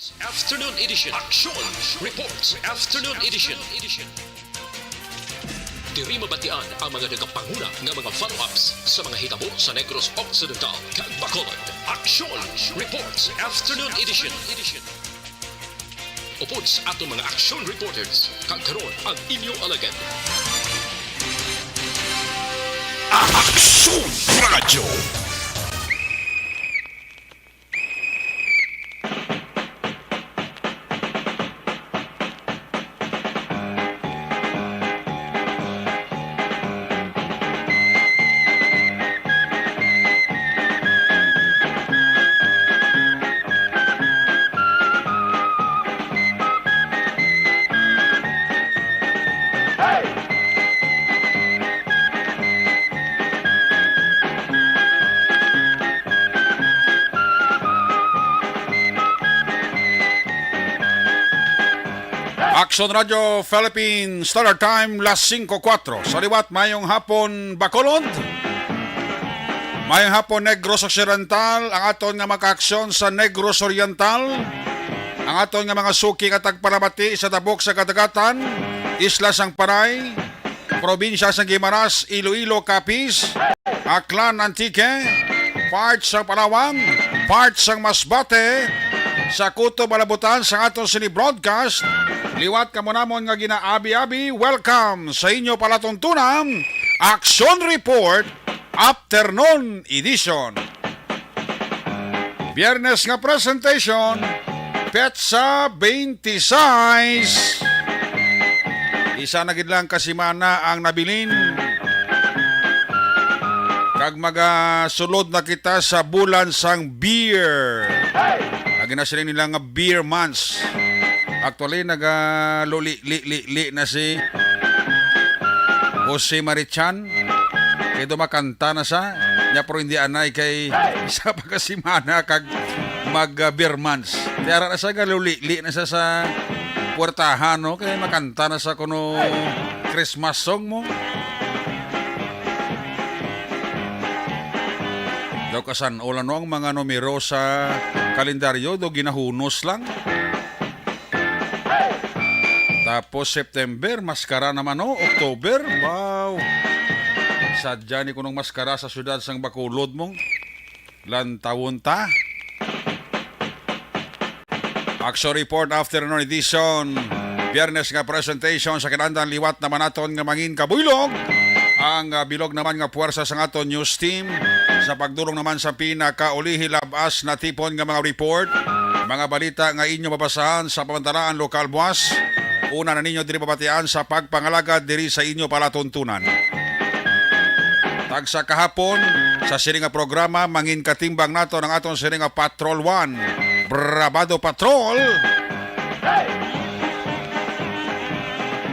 Afternoon edition. Action reports. Afternoon edition. Diri mabatian ang mga nagapanguna ng mga follow-ups sa mga hitabo sa Negros Occidental kag Bacolod. Action reports. Afternoon edition. Upod sa ato mga action reporters kag karon ang inyong alagad. Action Radio. Action Radio Philippines Standard Time las 5:04. Sa liwat mayong hapon Bacolod. Mayong hapon Negros Occidental, ang aton nga maka-aksyon sa Negros Oriental. Ang aton nga mga suki katag Parabati sa tabok sa kadagatan, Isla sang Paray, probinsya sang Guimaras, Iloilo, Capiz, Aklan, Antique, parts sang Palawan, parts sang Masbate, sa Kuto, Malabutan sa aton sini-broadcast. Liwat ka mo namon nga ginaabi-abi, welcome sa inyo palatuntunan, Action Report, Afternoon Edition. Biyernes nga presentation, Petsa 26. Isa na gid lang kasimana ang nabilin. Kag magasulod na kita sa bulan sang beer. Lagi na sila nila nga beer months. Actually, nagaluli-li na si Jose Marichan. Kaya dumakanta na siya. Nya pero hindi anay kay isa pa kasimana kag mag-beer months. Kaya na siya galuli-li na siya sa puertahan, no? Kaya makanta na siya kuno Christmas song mo. Daw kasan ulan no ang mga numero sa kalendaryo do ginahunos lang. Tapos September, maskara naman no. October, wow. Sadya ni kunong maskara sa syudad sang Bacolod mong. Lantawon ta. Action Report Afternoon Edition. Biyernes nga presentation sa kinandan liwat naman naton nga mangin kabuylog. Ang bilog naman nga puwersa sa aton news team. Sa pagdulong naman sa pinakaulihi labas na tipon nga mga report. Mga balita nga inyo mabasahan sa pamantaraan lokal buwas. Una na ninyo diri babatian sa pagpangalagad diri sa inyo palatuntunan. Tagsa kahapon sa siringa programa mangin katimbang nato ng aton siringa Patrol 1, Bravado Patrol.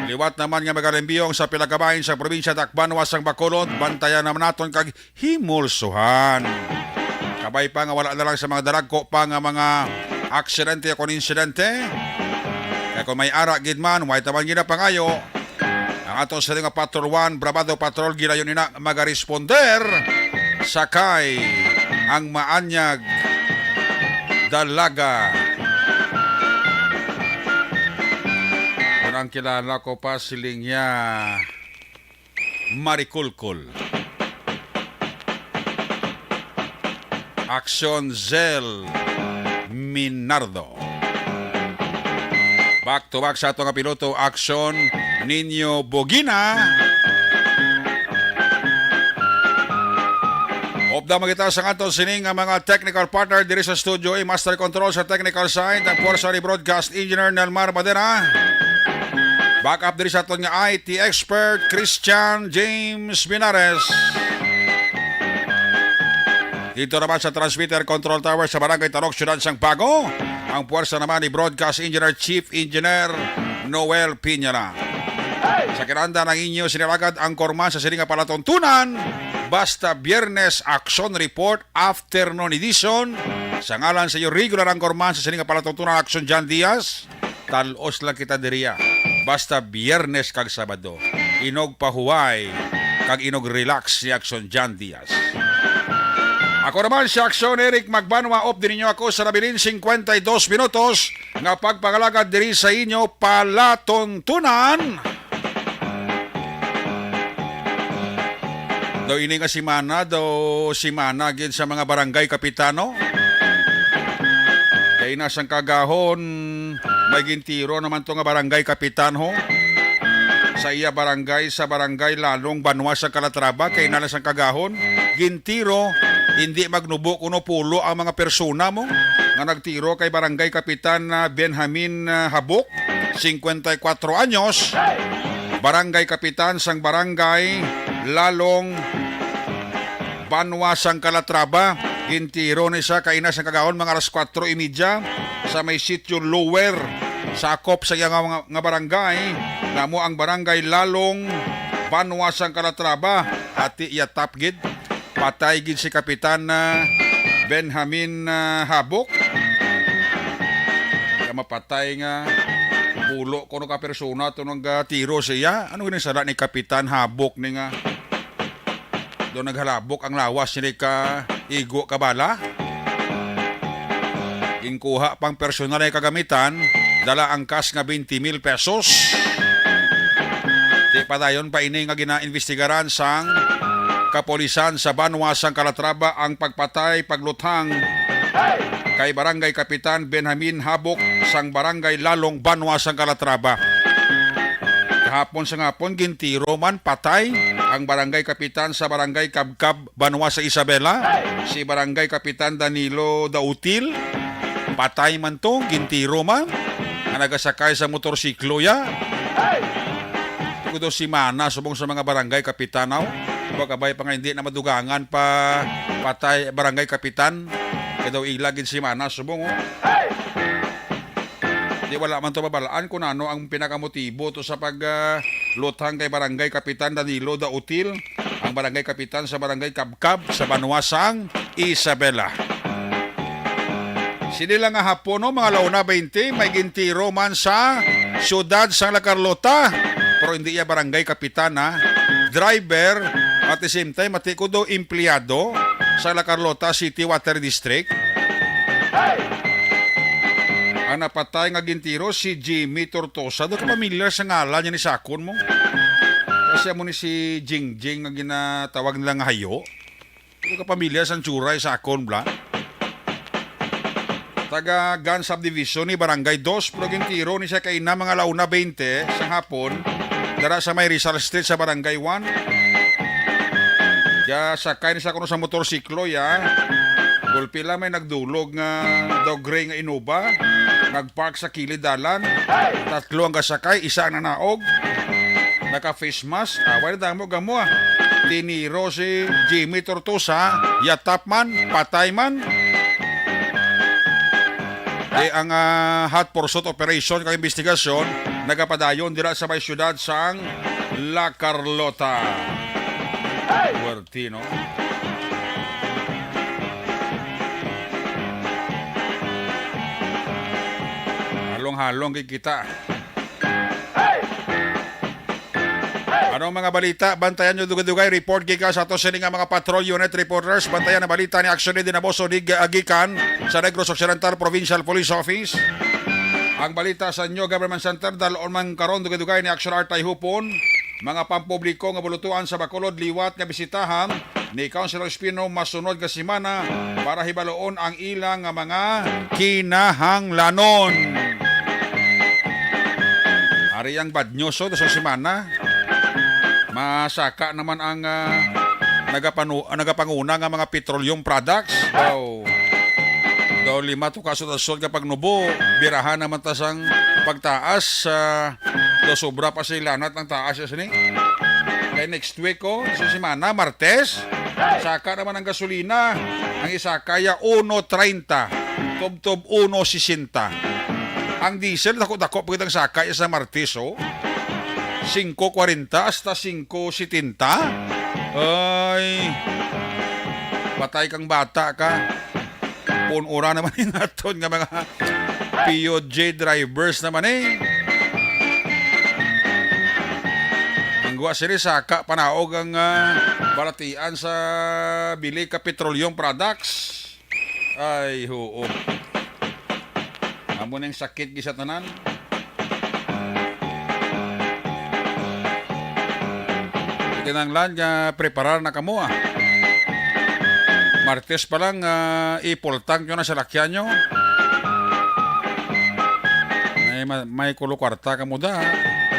Liwat naman nga magalembiyong sa pilagabahin sa probinsya Tacbanwa sang Bacolod, bantayan naman naton kag himulsuhan. Kabay pa nga wala na lang sa mga daragko pa nga mga aksidente o insidente. Kaya kung may ara gidman, may taman gina pangayo, ang atong sa nga Patrol 1, Bravado Patrol, ginayon nina magaresponder sakay ang maanyag dalaga. Unang kilala ko pa siling niya Marikulkul. Action Zel Minardo. Back to back sa ito nga piloto, Action Nino Bogina. Opda magita sa kanto sining ang mga technical partner diri sa studio, Master Control sa technical side, ang Forza Broadcast Engineer Nelmar Madera. Back up diri sa ito nga IT expert, Christian James Binares. Dito naman sa transmitter control tower sa Barangay Tarok, Syudad sang Bago. Ang puwersa naman ni Broadcast Engineer Chief Engineer Noel Piñara. Sa kinanda ng inyo sinilagad ang korman sa siringa palatuntunan. Basta Biyernes Action Report Afternoon Edition. Sa ngalan sa iyo regular ang korman sa siringa palatuntunan Action John Diaz. Talos lang kita diriya. Basta Biyernes kag Sabado. Inog pahuway kag inog relax si Action John Diaz. Ako naman si Aksyon Eric Magbanwa, op din ninyo ako sa nabilin 52 minutos nga pagpangalagad diri sa inyo palatuntunan. Daw ini nga simana gid sa mga barangay kapitano. Kay nasang kagahon may gintiro naman to nga barangay kapitan ho. Sa iya barangay sa barangay lalong Banwa sa Calatrava kay nalas ang kagahon gintiro hindi magnubo kuno pulo ang mga persona mo nga nagtiro kay barangay kapitan Benjamin Habok 54 anyos, barangay kapitan sang barangay lalong Banwa sang Calatrava gintiro ni sa kainas ang kagahon mga alas 4:30 sa may sitio Lower sakop sa iya nga barangay namo ang barangay lalong Banwa sang Calatrava ati yatap gid patay gid si kapitan Benjamin Habok kaya mapatay nga pulo kuno ka persona tunong tiro siya ano gini sada ni kapitan Habok ni nga do naghalabok ang lawas ni ka igo kabala inkuha pang personal na kagamitan dala ang cash nga 20,000 pesos. Di pa dayon pa ini nga gina-investigaran sang kapolisan sa Banwa sang Calatrava ang pagpatay pagluthang kay barangay kapitan Benjamin Habok sang barangay lalong Banwa sang Calatrava. Kahapon sa ngapon gintiro man patay ang barangay kapitan sa barangay Kabkab Banwa sa Isabela si barangay kapitan Danilo Dautil patay man to gintiro man ang nagasakay sa motorsiklo ya. Kudo si Mana subong sa mga barangay kapitanaw. Bagabay pa nga hindi na madugangan pa patay barangay kapitan. Kaya daw ilagin si Mana subong. Di wala man to babalaan kung ano ang pinakamotibo to sa pagluthang kay barangay kapitan Danilo Dautil, ang barangay kapitan sa barangay Kabkab sa Banwa sang Isabela. Sinila nga hapon no, mga 1:20 may gintiro man sa siyudad sang La Carlota. Pero hindi iya barangay kapitana, driver, at the same time, mati ko do empleyado sa La Carlota City Water District. Ang napatay nga gintiro si Jimmy Tortosa. Doon ka familiar sa ngalan niya ni Sakon mo? Kasi mo ni si Jingjing nga ginatawag nila nga hayo. Doon ka familiar sa Churay Sakon bla? Taga Gun Subdivision ni Barangay 2. Pero gintiro ni siya kay na mga 1:20 sa hapon. Dara sa may Rizal Street sa Barangay 1. Kaya sakay ni sa kuno sa motorsiklo ya. Gulpi lang may nagdulog nga dog gray nga Innova. Nagpark sa kilid dalan. Tatlo ang kasakay, isa na naog. Naka face mask. Away na damo gamo ah. Tiniro si Jimmy Tortosa. Yatap man, patay man. Ang hot pursuit operation kag investigasyon nagapadayon dira sa may syudad sang La Carlota. Puertino. Halong-halong kikita. Anong mga balita? Bantayan nyo dugay-dugay. Report giga sa ato sini nga mga patrol unit reporters. Bantayan na balita ni Aksyon din na boso dig agikan sa Negros Occidental Provincial Police Office. Ang balita sa inyo Government Center dalon man karon dugay-dugay ni Aksyon Artay Hupon. Mga pampubliko nga bulutuan sa Bacolod liwat nga bisitahan ni Councilor Espino masunod nga semana para hibaloon ang ilang nga mga kinahanglanon. Ari ang bad news sa semana. Masaka naman ang nagapanguna nga mga petroleum products. Daw 5 to kaso kapag nubo, birahan naman tasang pagtaas. Daw sobra pa sila lanat ng taas siya sini. Kaya next week sa semana, Martes, saka naman ang gasolina. Ang isa kaya 1.30, tob-tob 1.60. Ang diesel, dako-dako pagkitang sakay sa Martes 5.40 hasta 5.70. Ay, patay kang bata ka. Punura naman yung aton nga mga POJ drivers naman eh. Ang Bilanggo siri saka panaog ang balatian sa bili ka petroleum products. Ay, hoo. Amo ning sakit gisa tanan. Kinanglan nga preparar na kamo Martes pa lang ipultang nyo na sa lakyan nyo. May kulo kwarta ka mo da.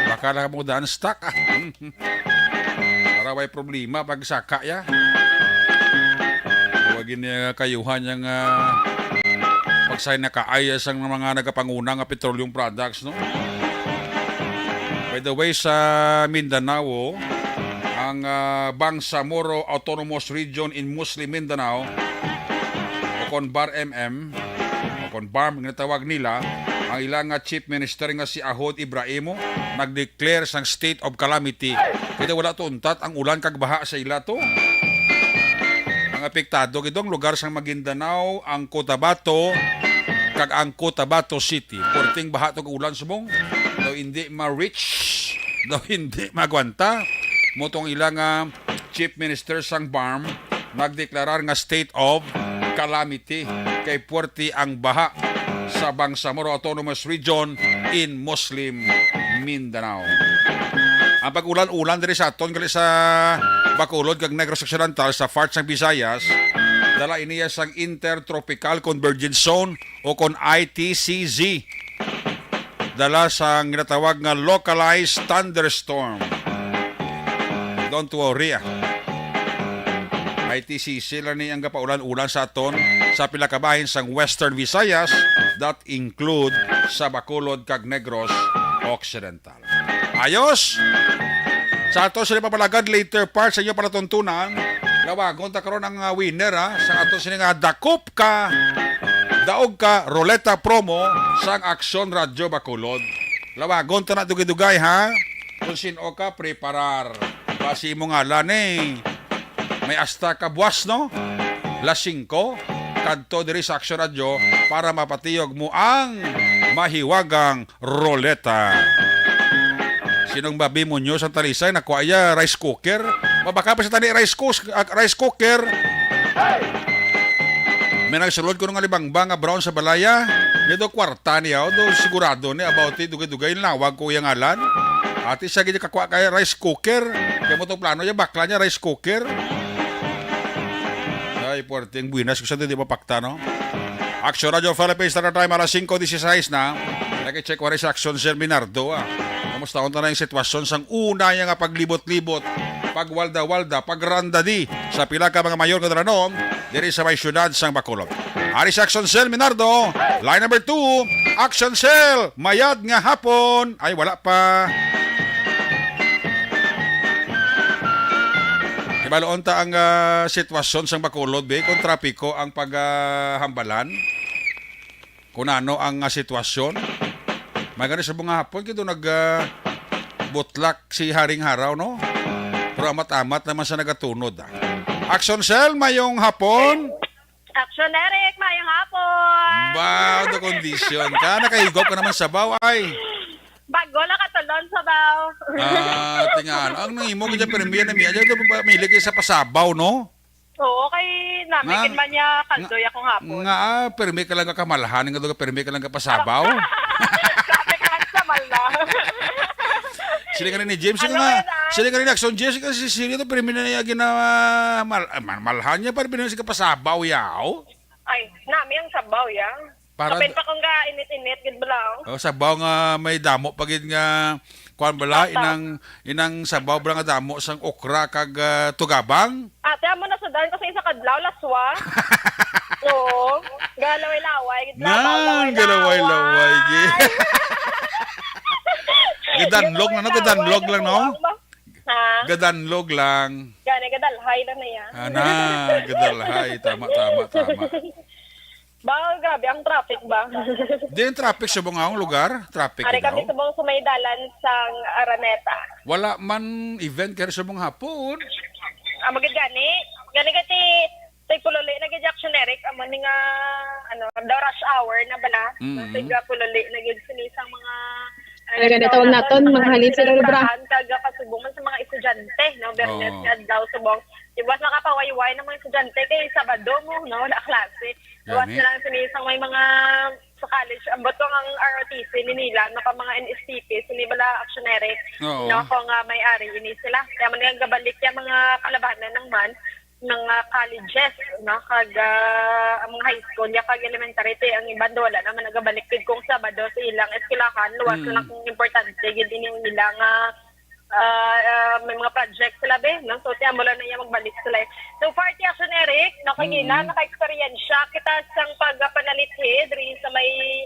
Baka na ka mo da ang stock Para may problema pag saka ya. Huwagin niya kayuhan yung pagsay na kaayas ang mga nagapanguna nga petroleum products, no? By the way, sa Mindanao, ang Bangsamoro Autonomous Region in Muslim Mindanao o kon BAR-MM o kon BARM nga tawag nila, ang ilang Chief Minister nga si Ahod Ibrahimo nag-declare sang state of calamity. Kaya wala tuntat ang ulan kag baha sa ila to. Ang apektado kitong lugar sang Maguindanao, ang Cotabato kag ang Cotabato City. Porting baha to kag ulan subong. Daw hindi ma-reach, daw hindi magwanta. Motong ilang Chief Minister sang BARM nagdeklarar nga state of calamity kay puwerti ang baha sa Bangsamoro Autonomous Region in Muslim Mindanao. Ang pag-ulan-ulan diri sa aton gali sa Bacolod kag Negros Occidental sa parts ng Visayas, dala iniya sang Intertropical Convergence Zone o kon ITCZ. Dala sang ginatawag nga localized thunderstorm. Don't worry ITCC lang ni ang kapaulan-ulan sa aton sa pila ka bahin sang Western Visayas that include sa Bacolod kag Negros Occidental. Ayos! Sa ato sila papalagad later part sa inyo palatuntunan, lawagon ta karon ang winner sa ato sila nga dakop ka daog ka roleta promo sang Aksyon Radyo Bacolod. Lawagon ta na dugay-dugay kung sino ka preparar. Basi mo nga lan may asta ka buwas, no? Las 5, kadto diri sa Aksyon Radyo para mapatiyog mo ang mahiwagang roleta. Sinong babi mo nyo sa talisay, nakuha ya rice cooker? Mabaka pa sa tani rice cooker? May nagsulod ko ng alibangbang brown sa balaya. May do kwarta niya, do sigurado ni about it, dugay-dugay lawag ko yung alan. Ati siya gini kakuha kaya rice cooker. Kaya mo itong plano niya, bakla niya rice cooker. Ay, puwerteng buwinas. Gusto di mapakta, no? Aksyon Radio Philippines, Standard Time, alas 5:16 na. Naki-check ko rin sa Aksyon Sir Minardo, Kamusta ko na yung sitwasyon sang una niya nga paglibot-libot, pagwalda-walda, pagrandadi sa pila ka mga mayor nga dranom, diri sa may syudad sang Bacolod. Ari sa Aksyon Sel Minardo, line number 2, Aksyon Sel, mayad nga hapon. Ay, wala pa. Ibaloon ta ang sitwasyon sang Bacolod, kung trapiko ang paghambalan. Kung ano ang sitwasyon. May ganun sa mga hapon, kito butlak si Haring Haraw, no? Pero amat-amat naman sa nagatunod. Aksyon Sel, mayong hapon. Aksyon Eric, mayong hapon. Wow, the condition ka. Nakahigop ka naman sa baw, ay. Bago lang katulon sa baw. Tingan. Ang nangimo ka dyan, permiyan na miya. Diyan ka mamili kayo sa pasabaw, no? Oo, kay namikin man niya kaldoy akong hapon. Nga, permi ka lang ka kamalahan. Nga permi ka lang ka pasabaw. Sabi ka sa mala. Sila ka rin ni James. Sila ka rin ni Aksyon James. Kasi sila ito, permi na niya ginawa. Malahan niya, permi na siya ka pasabaw, yaw. Ay, nami ang sabaw, ya. Kapin pa kong init-init, gid balaw. Sabaw nga may damo pagid nga kuan bala inang sabaw bala nga damo sang okra kag tugabang. Ate amo na sudan ko sa isa kadlaw laswa. Oo, galaway-laway, gid balaw. Galaway-laway. Gadanlog na no, gadanlog lang no. Ha? Gadanlog lang. Gani gadalhay na yan. Gadalhay, tama. Ba, grabe ang traffic ba? Di yung traffic sa bungawang lugar? Traffic Ari daw? kami subong sumaydalan sang Araneta. Wala man event kaya sa mga hapon. Magid gani. Gani kati pululi nagid Action Eric amo ni nga the rush hour na bala. Sige pululi nagid sinisang mga Talaga na tawag naton, mga halin sila lubra. Kaga pasubungan sa mga estudyante, no? Bernes Oo. nga daw subong. Iwas makapawayway ng mga estudyante kay Sabado mo, no? Wala klase. Iwas Gani. na lang sinisang may mga sa college. Ang bato ang ROTC ni nila, no? Pa mga NSTP, sinibala actionary, Oo. no? Kung may-ari, ini sila. Kaya man nga gabalik yung mga kalabanan ng man, ng colleges, no? Kag ang mga high school, ya kag elementary, te, ang iban do, wala naman nagabalik gid kung Sabado sa ilang eskwelahan, luwas na kung importante gid ini nila nga may mga project sila be, no? So tiyan mo lang na iya magbalik sila. So party action Eric, no, kagina naka-experience kita sang pagpanalithi diri sa may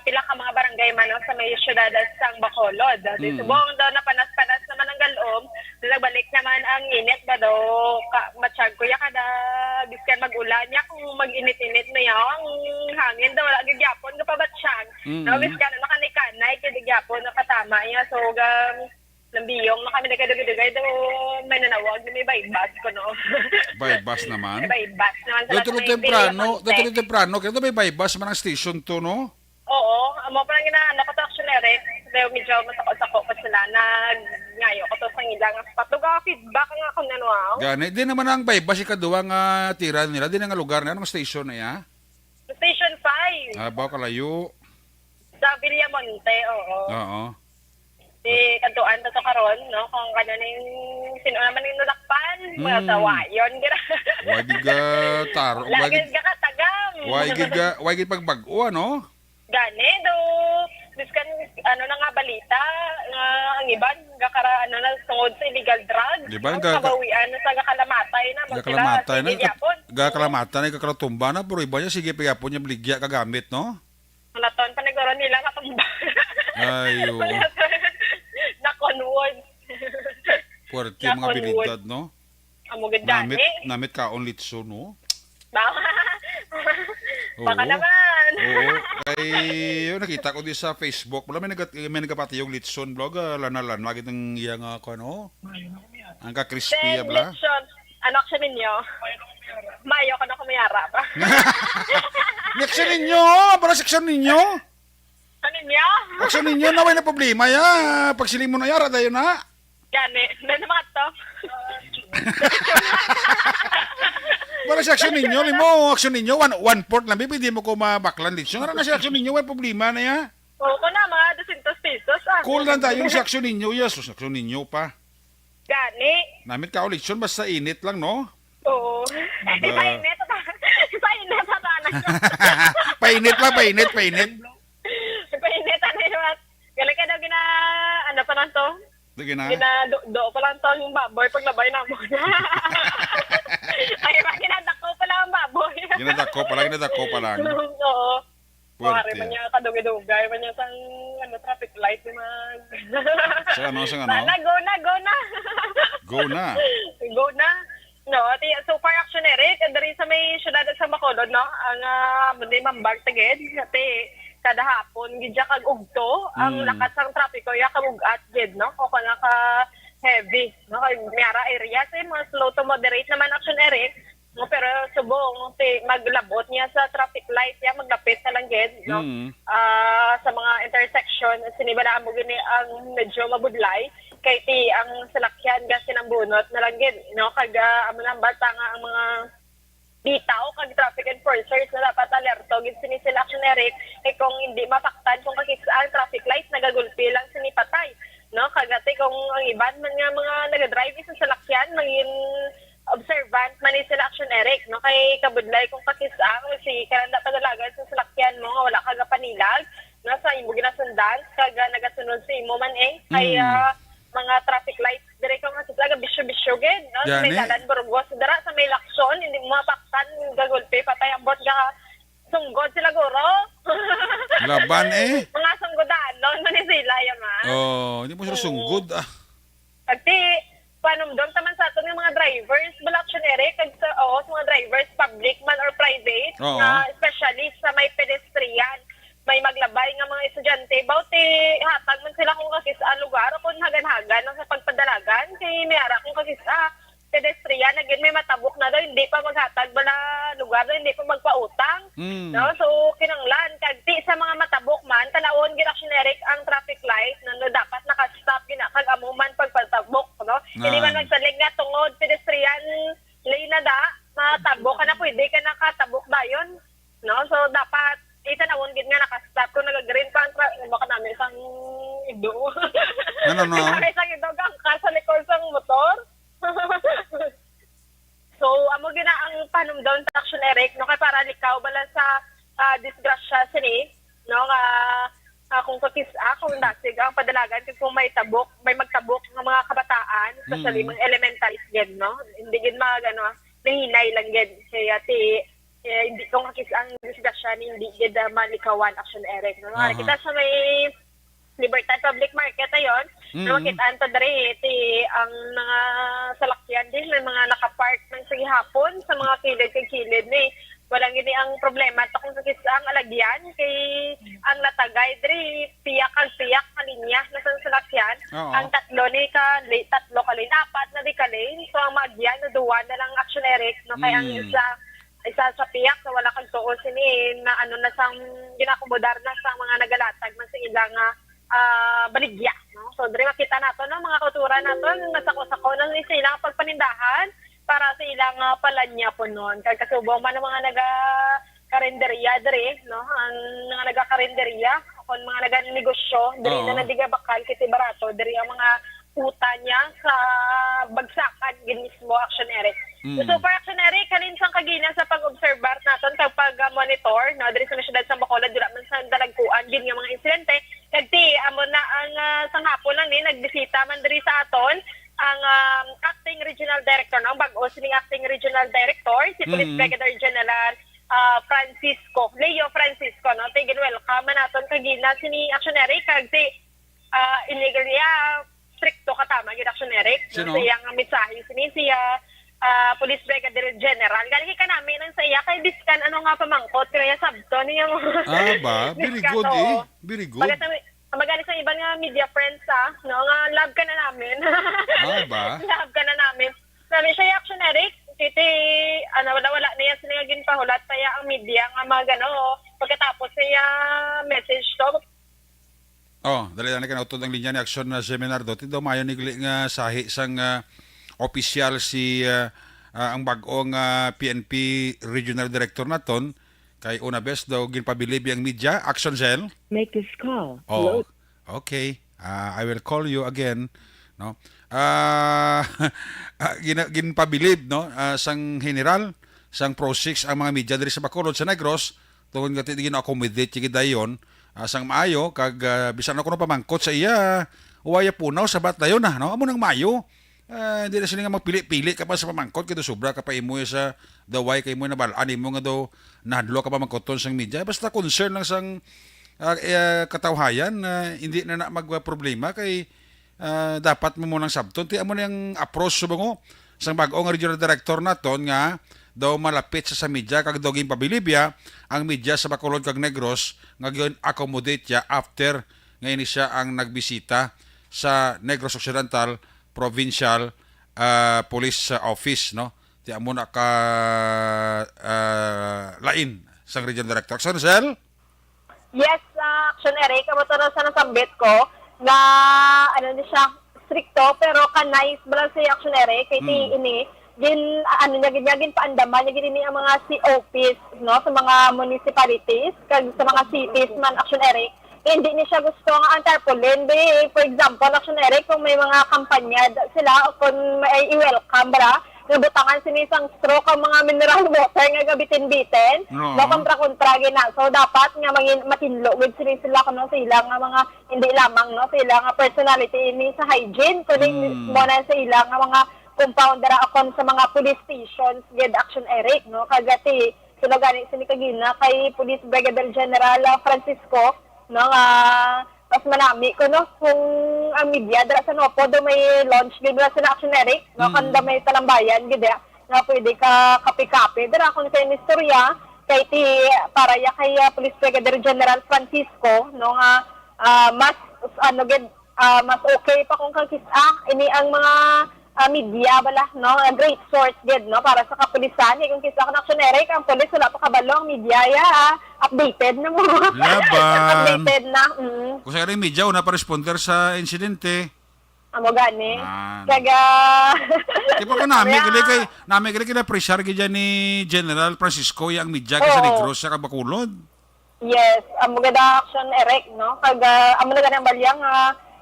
pila ka mga barangay man no, sa may syudad sang Bacolod. Di subong daw na panas-panas naman ang galom, nagbalik naman ang init ba do matsyag kuya kada biskan mag-ulan niya kung mag-init-init na yaw ang hangin daw wala gyapon ka pabatsyag. No, biskan nakanikanay kay gyapon nakatama niya so lambiyong na kami nagkadugay-dugay daw may nanawag may baybas ko no. Baybas naman. Baybas naman sa Dito temprano, kaya may baybas man ang station to, no? Oo, amo pa lang ginaano ko to actionary. Pero medyo masako-sako pa sila na ngayo ko to sa ilang patuga feedback nga kung ano Gani, di naman ang baybas ikaduwa nga tira nila, di na nga lugar na, anong station na ya? Station 5 Bawa kalayo. sa Villamonte, oo. Oo. Di kantuan to karon no kung kano ning sino naman ning nulakpan mga sawayon gira. Why giga taro, Lagi ka katagam. why gid pagbag-o, ano? Gani do biskan ano na nga balita nga ang iban gakara ano na tungod sa illegal drugs. Diba, Ang kabawian sa gakalamatay na Gakalamatay na, Japon. gakalamatay na, gakalatumba na, pero iba niya, sige, pagapon niya, bligya kagamit, no? Malaton pa nagkaroon nila katumba. Ay, oo. Nakonwon. Puwerte mga abilidad, no? Amo gid gani. Namit kaon litso, no? Baka Oo. naman. Oo. Ay, yun, nakita ko di sa Facebook. Wala may nagapati yung litson blog. Lanalan. Lagi ng iyang ako, no? Ang ka-crispy, Then, bla. lechon. Anak siya ninyo. Mayo ka na kumayara pa. Action ninyo! Para section ninyo! Ano niya? Action ninyo, naway na problema, ya. Pag siling mo na yara, tayo na. Gani. Ano naman to? Para sa action ninyo, limo, action ninyo, one port lang, hindi mo ko mabaklan litson. Ano na sa action ninyo, may problema na ya. Oo ko na, mga 200 pesos. Cool lang tayo yung sa action ninyo, yes. So, sa action ninyo pa. Gani. Namit ka litson, basta init lang, no? Oo. Ipainit. Ipainit sa tanan. Painit lang, painit. Ipainit. Ano yun? Galing ka daw ano pa lang to? Sige na. Ginado pa lang to yung baboy pag labay na mo. Ay, ginadako pa lang ang baboy. Ginadako pa lang. Oo. Puwerte. Pare man niya kadugay-dugay, man niya sang traffic light ni mag. Sa ano? Go na. Go na. Go na. No, so far action Eric, dari sa may syudad sa Bacolod, no? Ang munday mambag tagid, ati kada hapon gidya kag ugto, ang lakas ng trapiko ya kabugat gid, no? O kana ka heavy, no? Kay Miara area say mga slow to moderate naman action Eric. No, pero subong maglabot niya sa traffic light ya maglapit na lang gid, no? Sa mga intersection sinibalaan mo gini ang medyo mabudlay kay ti ang salakyan gas sinambunot na lang gid, no? Kag amo nang bata nga ang mga bitaw kag traffic enforcers na dapat alerto gid sini sila action Eric kung hindi mapaktan kung kakisa ang traffic light nagagulpi lang sinipatay, no? Kagati kung ang iban man nga mga nagadrive sa salakyan maging observant man ni sila action Eric, no? Kay kabudlay kung kakisang si karanda padalagan sa salakyan mo nga wala kaga panilag, no? Sa imo ginasundan kaga nagasunod sa imo man kay mga traffic lights dire ko nga sa bisyo-bisyo gid, no? Sa may dalan Burgos dara sa may Lacson hindi mo mapaktan gagulpi patay ambot ka sunggod sila guro. Laban Mga sunggodan non man sila yan hindi mo sila sunggod Pagti panumdom taman sa aton ng mga drivers balaksyonere kag sa mga drivers public man or private na especially sa may pedestrian may maglabay nga mga estudyante bawti hatag man sila kung kakisa lugar kung hagan-hagan sa pagpadalagan kay mayara kung kakisa pedestrian again may matabok na daw hindi pa maghatag bala lugar daw hindi pa magpautang no so kinanglan kag ti sa mga matabok man tanawon gid action Eric ang traffic light no dapat naka-stop gina kag amuman pagpatabok no. Hindi man magsalig nga tungod pedestrian lane na da matabok ka na pwede ka nakatabok dayon no. So dapat itanawon gid nga naka-stop kung nag-green pa baka namin isang ido. No. Isang ido gang sa likod sang motor. So, amo gina ang panumdon sa action Eric, no, kay para likaw bala sa disgrasya sini, no, kung kakisa, kung dasig ang padalagan, kung may tabok, may magtabok ng mga kabataan, especially mga elementaries gid, no, hindi gid ano, nahinay lang gid, kaya hindi kung kakisa ang disgrasya, hindi gid malikawan action Eric, no, kita sa may Libertad Public Market ayon, makitaan to dere ang mga salakyan din ng mga nakapark ng sige hapon sa mga kilid ni walang gini ang problema ta kung sakit ang alagyan kay ang latagay dere piyak ka linya na sa salakyan ang tatlo ka lane apat na di ka lane so ang magyan na duwa na lang action Eric no kay ang isa sa piyak na wala kang tuos sini na ano na sang ginakomodar na sa mga nagalatag man sa ilang baligya, no? So, dire makita nato no mga kultura nato nasako-sako nang ilang pagpanindahan para sa ilang palanya po noon. Kay kasubong man ng mga naga-karinderya dire, no? Ang mga naga-karinderya, kon mga naga-negosyo, dire na nadiga bakal kiti barato, dire ang mga uta niya sa bagsakan gin mismo action Eric. So for action Eric, kalin sang kagina sa pag-obserbar naton kag pag-monitor, no, dire sa syudad sa Bacolod dira man sa dalagkuan gin nga mga insidente. Kagti amo na ang sanghapon lang ni nagbisita man diri sa aton ang acting regional director no bag-o sining acting regional director si Police Brigadier General Leo Francisco no tigin welcome naton kagina sini action Eric kag si illegal stricto katama gid action Eric no siyang mensahe sini siya Police Brigadier General gali ka namin nang sa iya kay diskan ano nga pamangkot kaya sabto niya mo ba very good very good magaling sa ibang media friends no nga love ka na namin ba love ka na namin sabi siya action Eric kiti wala niya sila ginpahulat kaya ang media nga magano pagkatapos siya message to dali na utod ang linya ni action na seminar do tindo mayo ni nga sahi sang opisyal si ang bag-ong PNP Regional Director naton kay una best daw ginpabilib ang media action cell. Make this call. Okay. I will call you again, no. Ginpabilib no sang general sang Pro 6 ang mga media diri sa Bacolod sa Negros tungod nga ti gina-accommodate gid dayon sang maayo kag bisan ako no pamangkot sa iya uwaya punaw sa bat dayon no amo nang maayo. Hindi na sila nga magpili-pili ka pa sa pamangkot kaya sobra ka pa imo sa daway kay mo na balaan mo nga daw nahadlo ka pa magkoton sang media basta concern lang sang katawhayan hindi na magproblema kay dapat mo munang sabton ti amo nang approach subango sang bag-ong regional director naton nga daw malapit sa media kag daw ginpabilibya ang media sa Bacolod kag Negros nga gin-accommodate ya after ngayon siya ang nagbisita sa Negros Occidental Provincial Police Office no ti amo na ka lain sang regional director Action Cell. Yes, action Eric amo to sa nasambit ko nga ano ni siya stricto pero kanais bala sa action Eric kay ti ini gin paandaman niya gini ang mga COPs no sa mga municipalities kag sa mga cities man action Eric hindi ni siya gusto nga ang tarpaulin. For example, action Eric, kung may mga kampanya sila, kung may i-welcome, nabutangan sinisang stroke ang mga mineral water nga gabitin-bitin, no kontra-kontra gina. So, dapat nga matinlo with sila kuno sila nga mga hindi lamang no sila nga personality ini sa hygiene kuning mo na sila nga mga compounder akon sa mga police stations gid action Eric no kagati sunogani sini kagina kay Police Brigadier General Francisco no mas manami ko no kung ang media dara sa Nopo do may launch gid na sa action Eric no kanda may talambayan gid na pwede ka kapi-kapi dara kun sa istorya kay ti para ya kay Police Brigadier General Francisco no nga mas mas okay pa kung kagisa ini ang mga media bala no, a great source gid no para sa kapulisan kung kisa kan action Eric ang pulis wala pa kabalo ang media updated na mo. Laban. Updated na. Kung sa rin medya, una pa responder sa insidente. Amo gani. Man. Kaga Di pa ka namin gali kay na-pressure gid ni General Francisco yang medya kasi Oo. Negros sa Kabakulod. Yes, amo gada action Eric no. Kaga amo na ganang balyang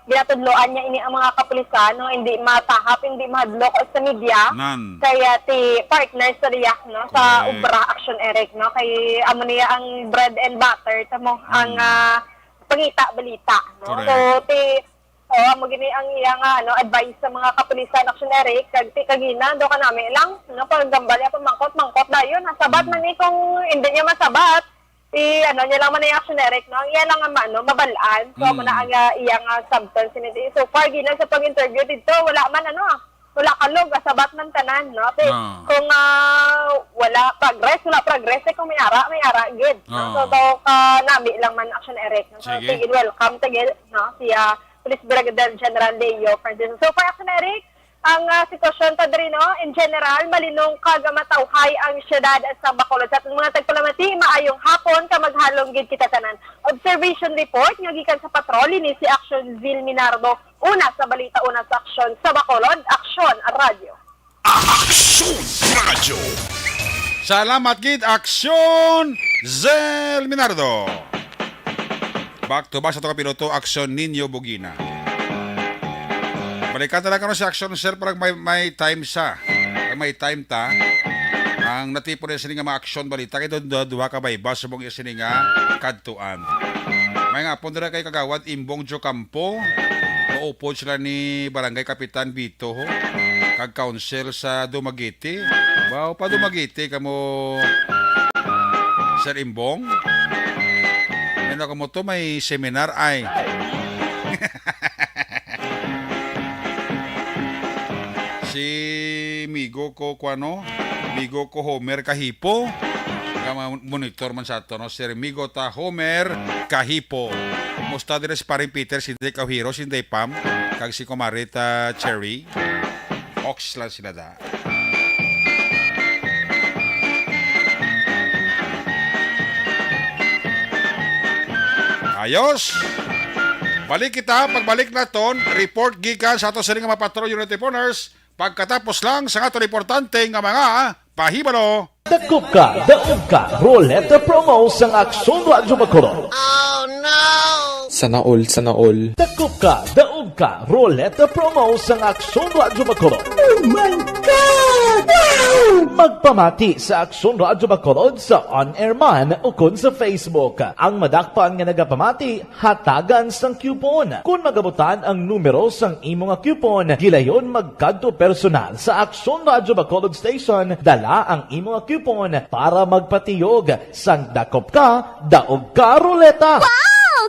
ginatudloan niya ini ang mga kapulisan no, hindi matahap, hindi mahadlok sa media. Nan. Kaya ti partner sa riyak no sa Correct. ubra action Eric no kay amo niya ang bread and butter tamo ang pangita balita no. Correct. So ti amo gini ang iyang advice sa mga kapulisan action Eric kag ti kagina do ka nami lang no paggambal ya mangkot dayon sabat man ni kung hindi niya masabat niya lang man yung action Eric no iya lang ang mabalaan so mo na ang iyang substance ni so far gina sa pag-interview dito wala man wala kalog sabat man tanan no pero kung wala progress kung may ara gid no? So nami lang man action Eric no? So sige welcome tagay no siya Police Brigadier General Leo Francisco. So far action Eric ang sitwasyon ta diri no in general malinong kagamatawhay ang syudad sa Bacolod sa mga tagpalamati maayong hapon ka maghalong gid kita tanan. Observation report nga gikan sa patrolly ni si Action Vil Minardo una sa balita una sa aksyon sa Bacolod, Aksyon Radio. Aksyon Radio. Salamat gid Aksyon Zel Minardo. Back to back sa ito piloto Aksyon Ninyo Bugina. Balikan talaga no si Aksyon Sir parang may time sa. May time ta. Ang natipo rin sininga mga aksyon balita kay duha ka bay bus mong isininga kadtuan. May nga pon dira kay kagawad Imbong Jo Campo. Maupod sila ni Barangay Kapitan Vito ho. Kag council sa Dumaguete. Wow, pa Dumaguete kamo Sir Imbong. Ano mo to may seminar ay. Si Migo ko Migo ko Homer Kahipo. Monitor man sa to no Sir Migo ta Homer Kahipo. Musta dire si paring Peter si Dek Hero si Day Pam kag si Comarita Cherry. Ox lang sila da. Ayos. Balik kita, pagbalik naton, report gikan sa ato sa nga mga patrol unit reporters. Pagkatapos lang sa ato importante nga mga pahibalo. Dakop ka, daog ka, Roleta Promo sang Aksyon Radyo Bacolod. Sana all. Dakop ka, daog ka, Roleta Promo sang Aksyon Radyo Bacolod. Oh my God! Wow! Magpamati sa Aksyon Radyo Bacolod sa on-air man o kun sa Facebook. Ang madakpan nga nagapamati, hatagan sang coupon. Kung magabutan ang numero sang imo nga coupon, gilayon magkadto personal sa Aksyon Radyo Bacolod Station, dala ang imo nga coupon para magpatiyog sang dakop ka, daog ka, Roleta.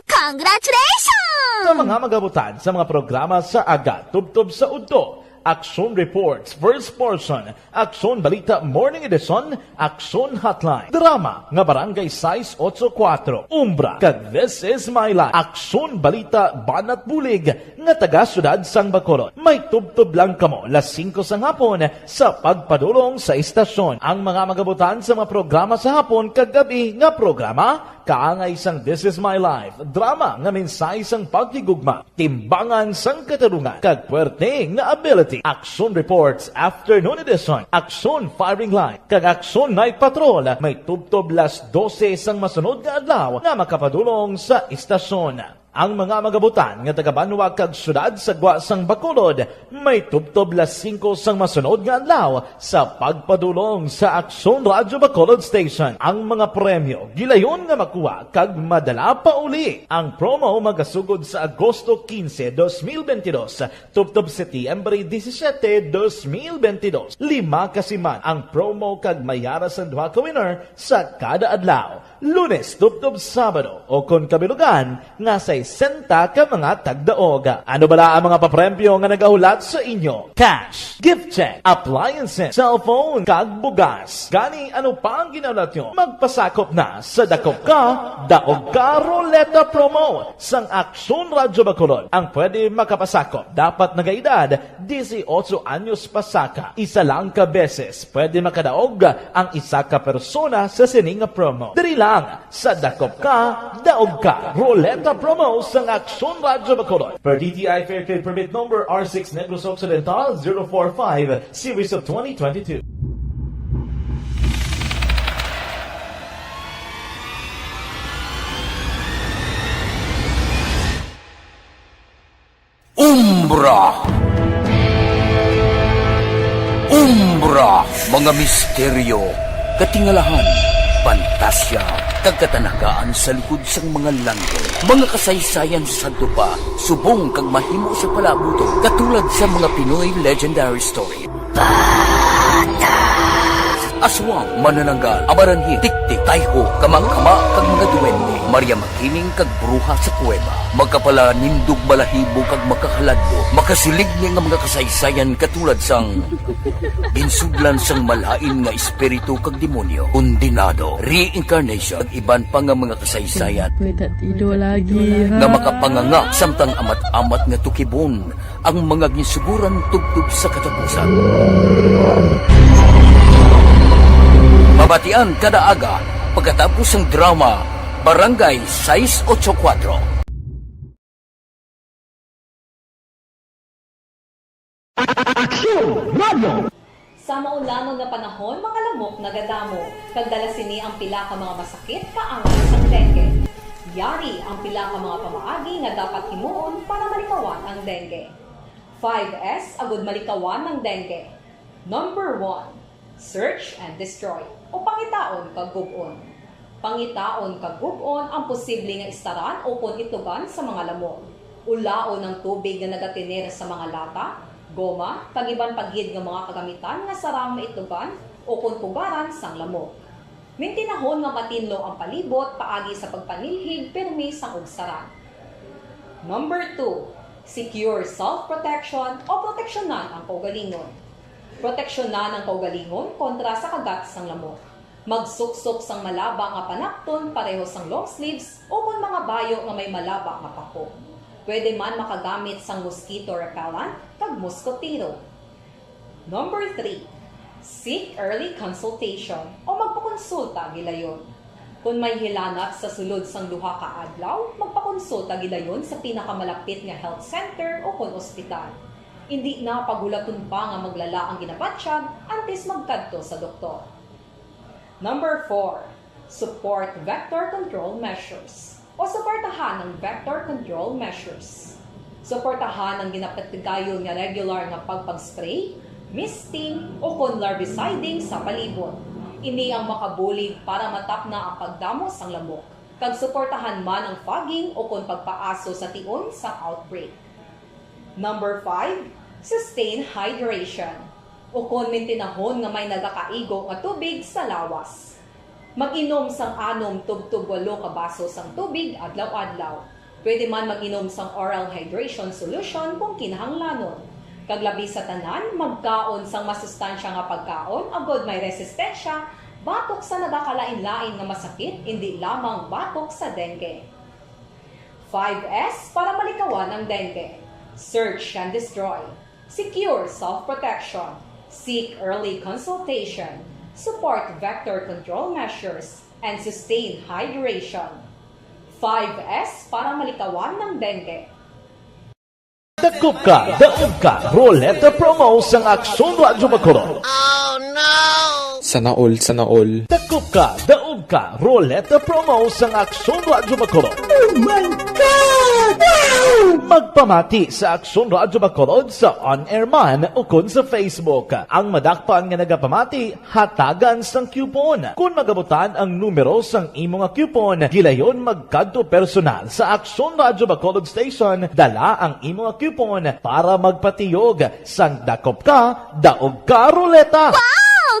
Congratulations! Sa mga magabutan sa mga programa sa Aga, Tubtob sa Udto, Aksyon Reports, First Portion, Aksyon Balita Morning Edition, Aksyon Hotline, Drama, nga Barangay 684, Umbra, kag This Is My Life, Aksyon Balita Banat Bulig, nga taga-syudad sang Bacolod. May tubtob lang kamo, las 5 sang hapon, sa pagpadulong sa istasyon. Ang mga magabutan sa mga programa sa hapon, kag gabi nga programa, kaangay sang This Is My Life, drama nga mensahe sang pagtigugma, timbangan sang katarungan, kag puwerte nga ability, Aksyon Reports Afternoon Edition, Aksyon Firing Line, kag Aksyon Night Patrol, may tubtob las 12 sang masunod nga adlaw nga makapadulong sa istasyon. Ang mga magabutan nga taga-Banwa kag syudad sa Gwa sang Bacolod, may tubtob las 5 sang masunod nga adlaw sa pagpadulong sa Aksyon Radyo Bacolod Station. Ang mga premyo gilayon nga makuha kag madala pa uli. Ang promo magasugod sa Agosto 15, 2022, tubtob Setyembre 17, 2022. 5 kasiman ang promo kag mayara sa duha ka winner sa kada adlaw. Lunes, tubtob Sabado o kon kabilugan nga sa kay senta ka mga tagdaog. Ano bala ang mga papremyo nga nagahulat sa inyo? Cash, gift check, appliances, cellphone, kag bugas. Gani ano pa ang ginaulat nyo? Magpasakop na sa Dakop Ka, Daog Ka Roleta Promo sang Aksyon Radyo Bacolod. Ang pwede makapasakop dapat nagaedad 18 anyos pasaka. Isa lang ka beses pwede makadaog ang isa ka persona sa sining promo. Diri lang sa Dakop Ka, Daog Ka Roleta Promo sang Aksyon Radyo Bacolod. Per DTI Fair Trade Permit Number R6 Negros Occidental 045 Series of 2022. Umbra! Umbra! Mga misteryo, katingalahan, pantasya, kagkatanagaan sa likod sang mga langit. Mga kasaysayan sa dupa, subong kag mahimo sa palabuto, katulad sa mga Pinoy legendary story. Aswang, manananggal, amaranhi, tiktik, tayho, kamang-kama, kag mga duwende, Maria Makining kag bruha sa kuweba, magkapala nindog balahibo kag makahaladlo, makasilig niya nga mga kasaysayan katulad sang binsudlan sang malain nga espiritu kag demonyo, undinado, reincarnation, kag iban pa nga mga kasaysayan Tido lagi, ha? nga makapanganga samtang amat-amat nga tukibon ang mga ginsuguran tugtog sa katapusan. Mabatian kada aga pagkatapos ng drama Barangay 684. Sa maulamang na panahon, mga lamok nagadamo, kagdala sini ang pila ka mga masakit kaangay sa dengue. Yari ang pila ka mga pamaagi nga dapat himuon para malikawan ang dengue. 5S agud malikawan ng dengue. Number 1, search and destroy o pangitaon kag gub-on. Pangitaon kag gub-on ang posible nga istaran o kon itugan sa mga lamok. Ulaon ng tubig nga nagatinir sa mga lata, goma, kagiban pagyid nga mga kagamitan nga sarang maitugan o kon pugaran sang lamok. Mintinahon nga matinlo ang palibot paagi sa pagpanilhig permi sang ugsaran. Number 2, secure self-protection o proteksyonan ang kaugalingon. Proteksyonan ang kaugalingon kontra sa kagat sang lamok. Magsuksok sang malaba nga panakton pareho sang long sleeves o kung mga bayo nga may malaba nga pako. Pwede man makagamit sang mosquito repellent kag mosquitero. Number 3, seek early consultation o magpakonsulta gilayon. Kung may hilanat sa sulod sang duha ka adlaw, magpakonsulta gilayon sa pinakamalapit nga health center o kon ospital. Hindi na pagulaton pa nga maglala ang ginabatsyag antes magkadto sa doktor. Number 4, support vector control measures o suportahan ng vector control measures. Suportahan ang ginapatigayon nga regular nga pagpag-spray, misting o kon larviciding sa palibot. Ini ang makabulig para matap na ang pagdamo sang lamok. Kag suportahan man ang fogging o kon pagpaaso sa tion sa outbreak. Number 5, sustain hydration o kon mintinahon nga may nagakaigo nga tubig sa lawas. Mag-inom sang 6 tub 8 ka baso sang tubig adlaw-adlaw. Pwede man mag-inom sang oral hydration solution kung kinahanglanon. Kaglabi sa tanan, magkaon sang masustansya nga pagkaon agod may resistensya batok sa nagakalain-lain nga masakit, hindi lamang batok sa dengue. 5S para malikawan ang dengue. Search and destroy. Secure self-protection. Seek early consultation. Support vector control measures. And sustain hydration. 5S para malikawan ng dengue. Dakop Ka, Daog Ka Roleta Promo sang Aksyon Radyo Bacolod. Sana all, sana all. Dakop Ka, Daog Ka Roleta Promo sang Aksyon Radyo Bacolod. Magpamati sa Aksyon Radyo Bacolod sa on-air man o kun sa Facebook. Ang madakpan nga nagapamati, hatagan sang coupon. Kung magabutan ang numero sang imo nga coupon, gilayon magkadto personal sa Aksyon Radyo Bacolod Station, dala ang imo nga coupon para magpatiyog sang Dakop Ka, Daog Ka Roleta.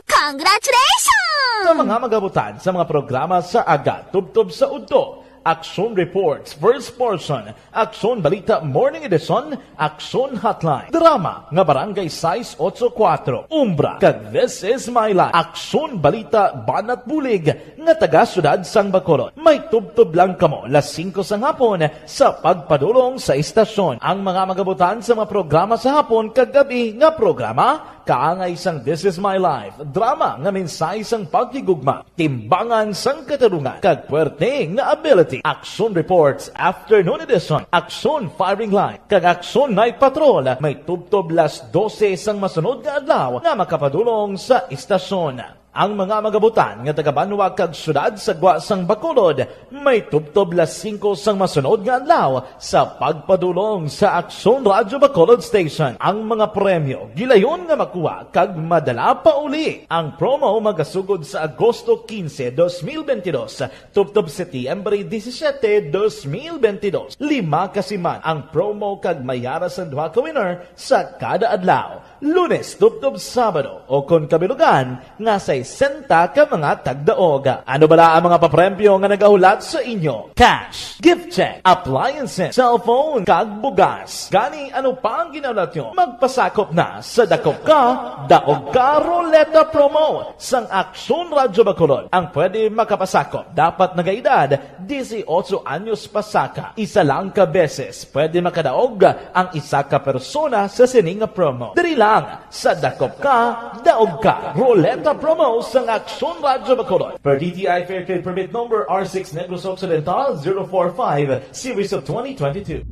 Congratulations! Sa mga magabutan sa mga programa sa Aga Tubtob sa Udto, Action Reports First Portion, Action Balita Morning Edition, Action Hotline. Drama nga Barangay Size 84, Umbra, kag This Is My Life. Action Balita Banat Bulig nga taga Syudad Sang Bacolod. May tubtob lang kamo las 5 sa hapon sa pagpadulong sa istasyon. Ang mga magabutan sa mga programa sa hapon kag gabi nga programa kaangay sang This Is My Life, drama nga mensahe sang pagkigugma, timbangan sang katarungan, kag puwerte nga ability. Action Reports Afternoon Edition, Action Firing Line, kag Action Night Patrol, may tubtob las 12 sang masunod nga adlaw nga makapadulong sa istasyon. Ang mga magabutan nga taga Banwa kag syudad sa Gwa sang Bacolod may tubtob las 5 sang masunod nga adlaw sa pagpadulong sa Aksyon Radio Bacolod Station. Ang mga premyo gilayon nga makuha kag madala pa uli. Ang promo magasugod sa Agosto 15, 2022 tubtob Setyembre 17, 2022. 5 kasiman ang promo kag mayara sa duha ka winner sa kada adlaw. Lunes tubtob Sabado o kon kabilugan nga sa 60 ka mga tagdaoga. Ano bala ang mga papremyo nga nagahulat sa inyo? Cash, gift check, appliances, cellphone, kag bugas. Gani ano pa ang ginaulat nyo? Magpasakop na sa Dakop Ka, Daog Ka Roleta Promo sang Aksyon Radyo Bacolod. Ang pwede makapasakop dapat nagaedad 18 anyos pasaka. Isa lang ka beses pwede makadaog ang isa ka persona sa sining promo. Diri lang sa Dakop Ka, Daog Ka Roleta Promo sang Aksyon Radyo Bacolod. Per DTI Fair Trade Permit Number R6 Negros Occidental 045 Series of 2022.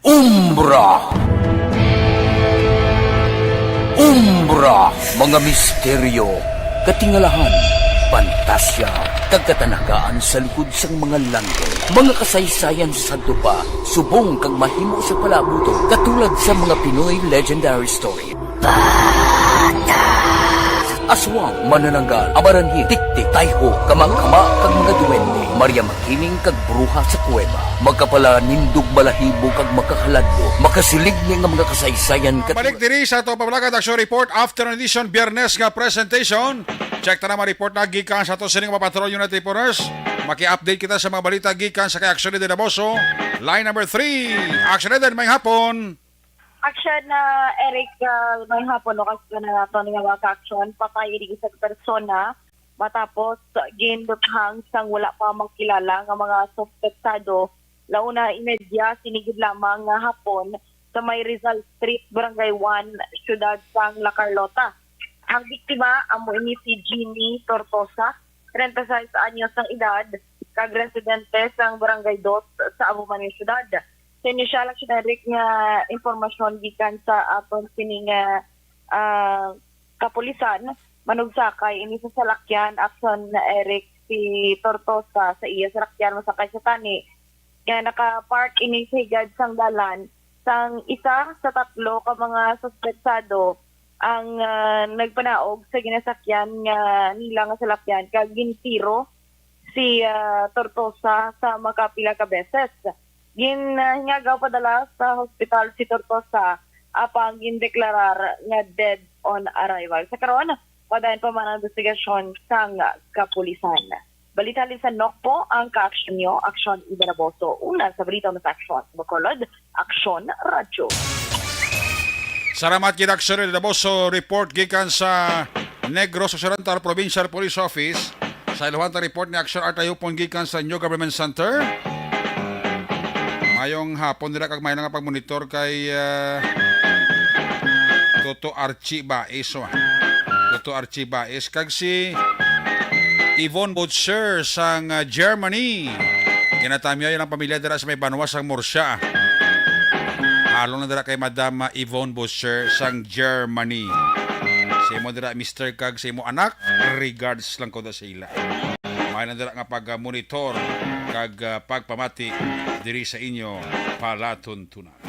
Umbra! Umbra! Mga misteryo, katingalahan, pantasya, kagkatanagaan sa likod sang mga langit. Mga kasaysayan sa santo pa, subong kag mahimo sa palabuto, katulad sa mga Pinoy legendary story. Aswang, manananggal, amaranhi, tiktik, tayho, kamang-kama, kag mga duwende, Maria Makining kag bruha sa kuweba, magkapala nindog balahibo kag makahaladlo, makasilig niya nga mga kasaysayan Balik diri sa ito pabalagat Action Report Afternoon Edition Biyernes nga presentation. Check ta na mga report na gikan sa ito sining mapatrol yun natin Forest. Maki-update kita sa mga balita gikan sa kay Action Leader Daboso. Line number 3, Action Leader, may hapon. Action na Eric, may hapon no kasi na nato nga mga action patay diri sa persona matapos ginduthang sang wala pa makilala nga mga suspektado launa imedya sinigid lamang nga hapon sa may Rizal Street, Barangay 1, Syudad sang La Carlota. Ang biktima amo ini si Jeannie Tortosa, 36 anyos ang edad, kag residente sang Barangay 2 sa Abuman Syudad. Sa inisyal ang generic nga informasyon gikan sa aton sining kapulisan manugsakay ini sa salakyan akson na Eric si Tortosa sa iya salakyan masakay sa tani kaya naka-park ini sa higad sang dalan sang isa sa 3 ka mga suspetsado ang nagpanaog sa ginasakyan nga nila nga salakyan kag gintiro si Tortosa sa makapila ka beses. Hinagaw padala sa hospital si Tortosa apang gindeklarar nga dead on arrival. Sa karon, padayon pa man ang investigasyon sang kapulisan. Balitalin sa NOCPO ang ka-action nyo, Action Ibaraboso. Una sa balita sa Action Bacolod, Action Radyo. Salamat kay Action Daboso. Report gikan sa Negros Occidental Provincial Police Office. Sa iluhan ta report ni Action Artayupon gikan sa New Government Center. Mayong hapon nila kag may nga pagmonitor kay Toto Archie Baez. Toto Archie Baez kag si Yvonne Butcher sang Germany. Kinatamyo yan ang pamilya dira sa may Banwa sang Murcia. Halong na dira kay Madam Yvonne Butcher sang Germany. Sa imo dira Mr. kag sa imo anak, regards lang ko da sa ila. May na dira nga pag-monitor kag pagpamati diri sa inyo palatuntunan.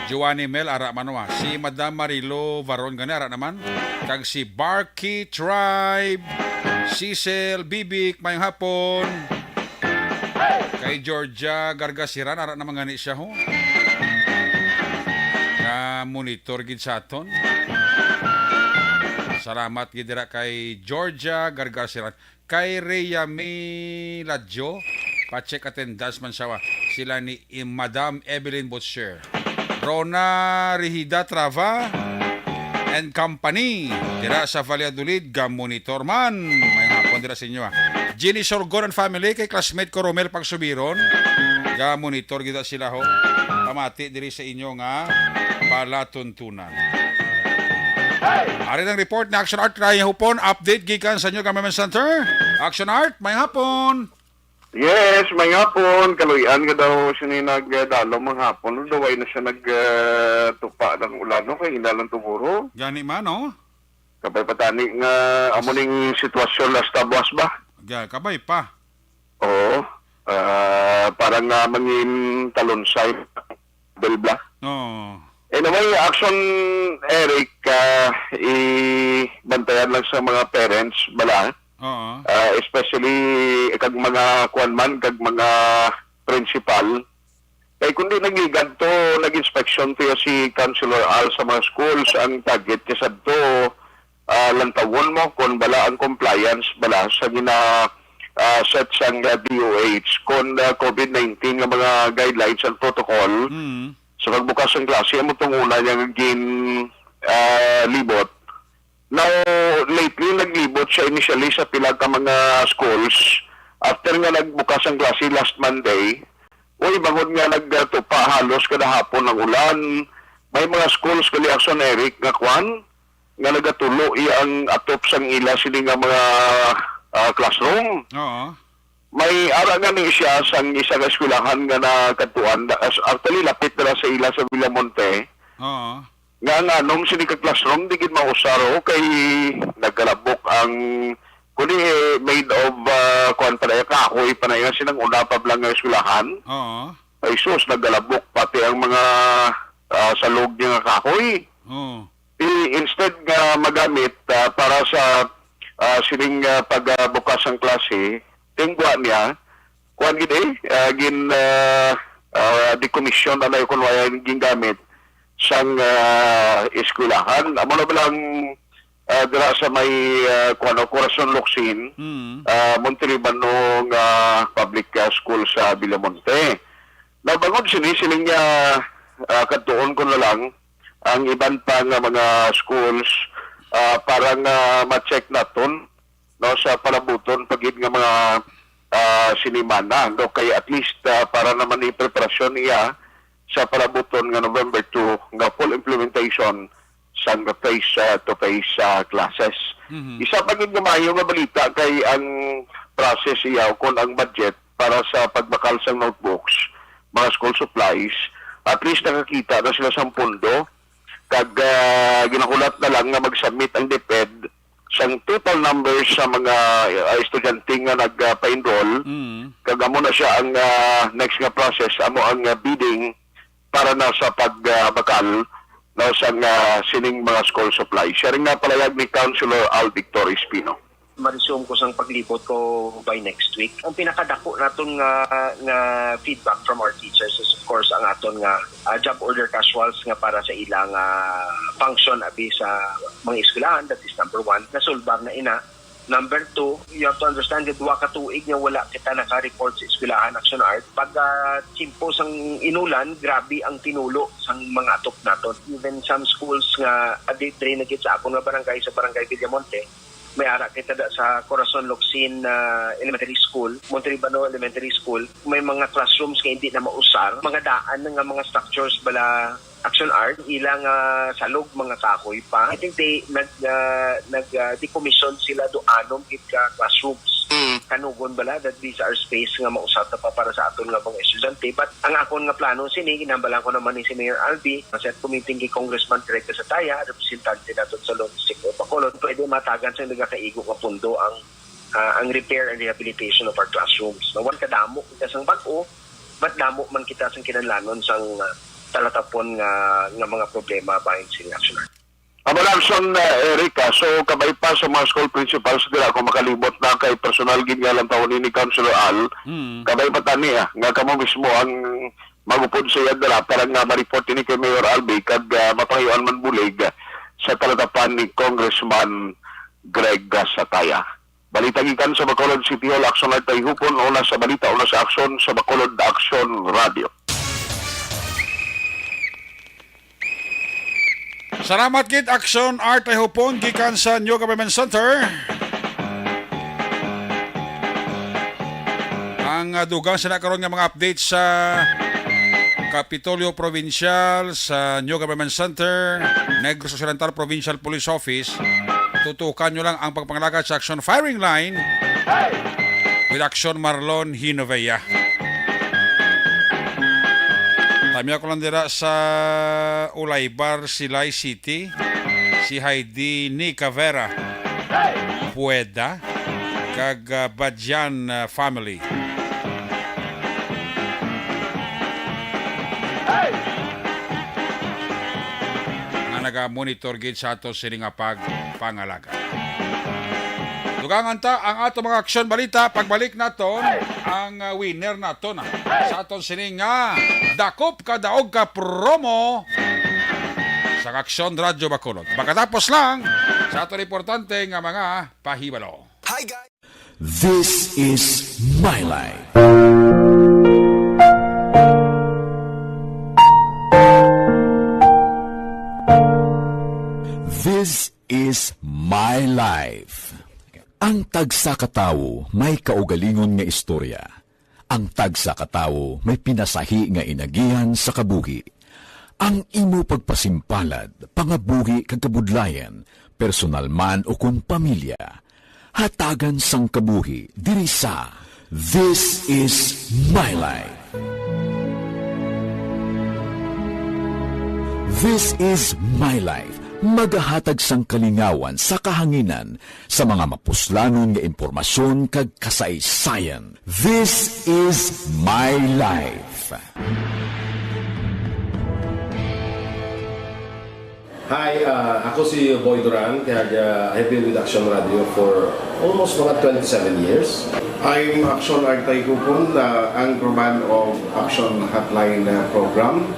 Giovanni Mel ara manwa, si Madam Marilo Varon gani ara naman, kag si Barky Tribe, Cecil Bibik mayong hapon. Kay Georgia Gargasiran, ara naman gani siya ho. Nga monitor gid sa aton. Salamat gid dira kay Georgia Gargasiran. Kay Rhea Miladjo, pa-check attendance man siya. Sila ni Madam Evelyn Butcher. Rona Rihida Trava and Company. Dira sa Valladolid, ga-monitor man. May hapon dira sa inyo. Ginny Sorgon and family, kay classmate ko Romel Pagsubiron. Ga-monitor gida sila ho. Pamati diri sa inyo nga palatuntunan. Ari ang report ni Action Art Ryan Hupon. Update gikan sa inyo Government Center. Action Art, may hapon. Yes, may hapon. Kaluyan ka daw siya ni nagdalo mga hapon. Daway na siya nagtupa ng ulan. No? Kaya inalang tumuro. Gani man, no? Kapay patani nga amuning sitwasyon last tabwas ba? Kabay pa. Oo. Parang mangin talonsay. Belbla. Oh. Anyway, Action Eric, i-bantayan lang sa mga parents, bala. Oo. Especially kag mga kuanman, kag mga principal. Kaya kundi nagligad to, nag-inspection to si Councilor Al sa mga schools, ang target kasi to, lantawon mo kung bala ang compliance, bala sa gina set sang DOH, kung COVID-19 ng mga guidelines and protocol, sa pagbukas ng klase, mo itong una niyang libot. Now, lately, naglibot siya initially sa pilag ka mga schools. After nga nagbukas ang klase last Monday, bangod nga nagtupa halos kada hapon ng ulan. May mga schools kali Action Eric nga kwan, nga nagatulo ang atop sang ila sila nga mga classroom. Oo. May ara nga ni siya sang isa ka eskwelahan nga nakatuan. Actually, lapit na sa ila sa Villamonte. Oo. Nga nung sini ka classroom, di gid mausaro kay nagkalabok ang kundi made of kuan pa na kahoy pa na yan sinang una pa lang nga eskwelahan. Oo. Ay sus, nagkalabok pati ang mga salog niya nga kahoy. Oo. Instead nga magamit para sa sining pagbukas ng klase, tingwa niya, kuan gid decommission na yung kunwaya gingamit sang eskwelahan. Amo na bilang dira sa may Corazon Locsin, Monterriban nung public school sa Villamonte. Nabangon siling niya katuon ko na lang ang iban pa nga mga schools para nga ma-check naton no sa palabuton pagid nga mga sinimana no kay at least para naman ni preparasyon niya sa palabuton nga November 2 nga full implementation sa face-to-face classes. Isa pa gid nga maayo nga balita kay ang process iyaw kon ang budget para sa pagbakal sa notebooks, mga school supplies, at least nakakita na sila sa pondo kag ginakulat na lang nga mag-submit ang DepEd sang total numbers sa mga estudyante nga nagpa-enroll. Kag amo na siya ang next nga process, amo ang bidding para na sa pagbakal na sa sining mga school supplies. Siya rin nga palayag ni Councilor Al Victor Espino. Ma-resume ko sang paglibot ko by next week. Ang pinakadako naton nga feedback from our teachers is of course ang aton nga job order casuals nga para sa ilang function abi sa mga eskwelahan. That is number 1. Nasulbag na ina. Number 2, you have to understand that duwa ka tuig nga wala kita naka-report sa eskwelahan Action Art. Pag chimpo sang inulan, grabe ang tinulo sang mga atop naton. Even some schools nga aditray na gid sa akong nga barangay sa Barangay Villamonte, may ara kita sa Corazon Locsin Elementary School, Monterribano Elementary School, may mga classrooms nga hindi na mausar, mga daan nga mga structures bala Action Art, ilang salog mga kahoy pa. I think they nag-decommission sila doanom gid ka classrooms. Kanugon bala that these are space nga mausat na pa para sa aton nga mga estudyante. But ang akon nga plano sini, ginambalan ko naman ni si Mayor Albi, sa committee kay Congressman Greg Casataya, representante naton sa Logistic o Bacolod, pwede matagan sa nagakaigo nga pundo ang repair and rehabilitation of our classrooms. Nawan kadamo kita sang bag-o, but damo man kita sang kinahanglanon sang talatapon nga mga problema bahin sa Action Art. Mabalanson Erika, so kabay pa sa mga school principals nila kung makalibot na kay personal gingalang taon ni Councilor Al, kabay pa tani nga kamo mismo ang magupod sa iyad nila para nga ma-report ni kay Mayor Albi kag mapangayuan man bulig sa talatapan ni Congressman Greg Sataya. Balita gikan sa Bacolod City Hall, Action Light tay hupon, una sa balita, una sa aksyon sa Bacolod Action Radio. Salamat kit Action Art ay hupon gikan sa New Government Center. Ang dugang sa nakaroon nga mga update sa Kapitolyo Provincial, sa New Government Center, Negros Occidental Provincial Police Office. Tutukan nyo lang ang pagpangalaga sa Action Firing Line with Action Marlon Hinovea. Tamiya ko lang dira sa Ulaybar, Silay City, si Heidi Nicavera Pueda, kag Badjan family. Nga naga-monitor gid sa ato sini nga pagpangalaga. Dugangan ta ang ato mga aksyon balita. Pagbalik naton ang winner naton sa aton sining nga dakop ka daog ka promo sa Aksyon Radyo Bacolod. Pagkatapos lang sa aton importante nga mga pahibalo. Hi guys! This is my life. This is my life. Ang tagsa katawo may kaugalingon nga istorya. Ang tagsa katawo may pinasahi nga inagihan sa kabuhi. Ang imo pagpasimpalad, pangabuhi kag kabudlayan, personal man o kun pamilya. Hatagan sang kabuhi diri sa This is my life. This is my life. Magahatag sang kalingawan sa kahanginan sa mga mapuslanon nga impormasyon kag kasaysayan. This is my life. Hi, ako si Boy Duran, kaya I've been with Action Radio for almost mga 27 years. I'm Action Artay Kupon, the anchorman of Action Hotline program.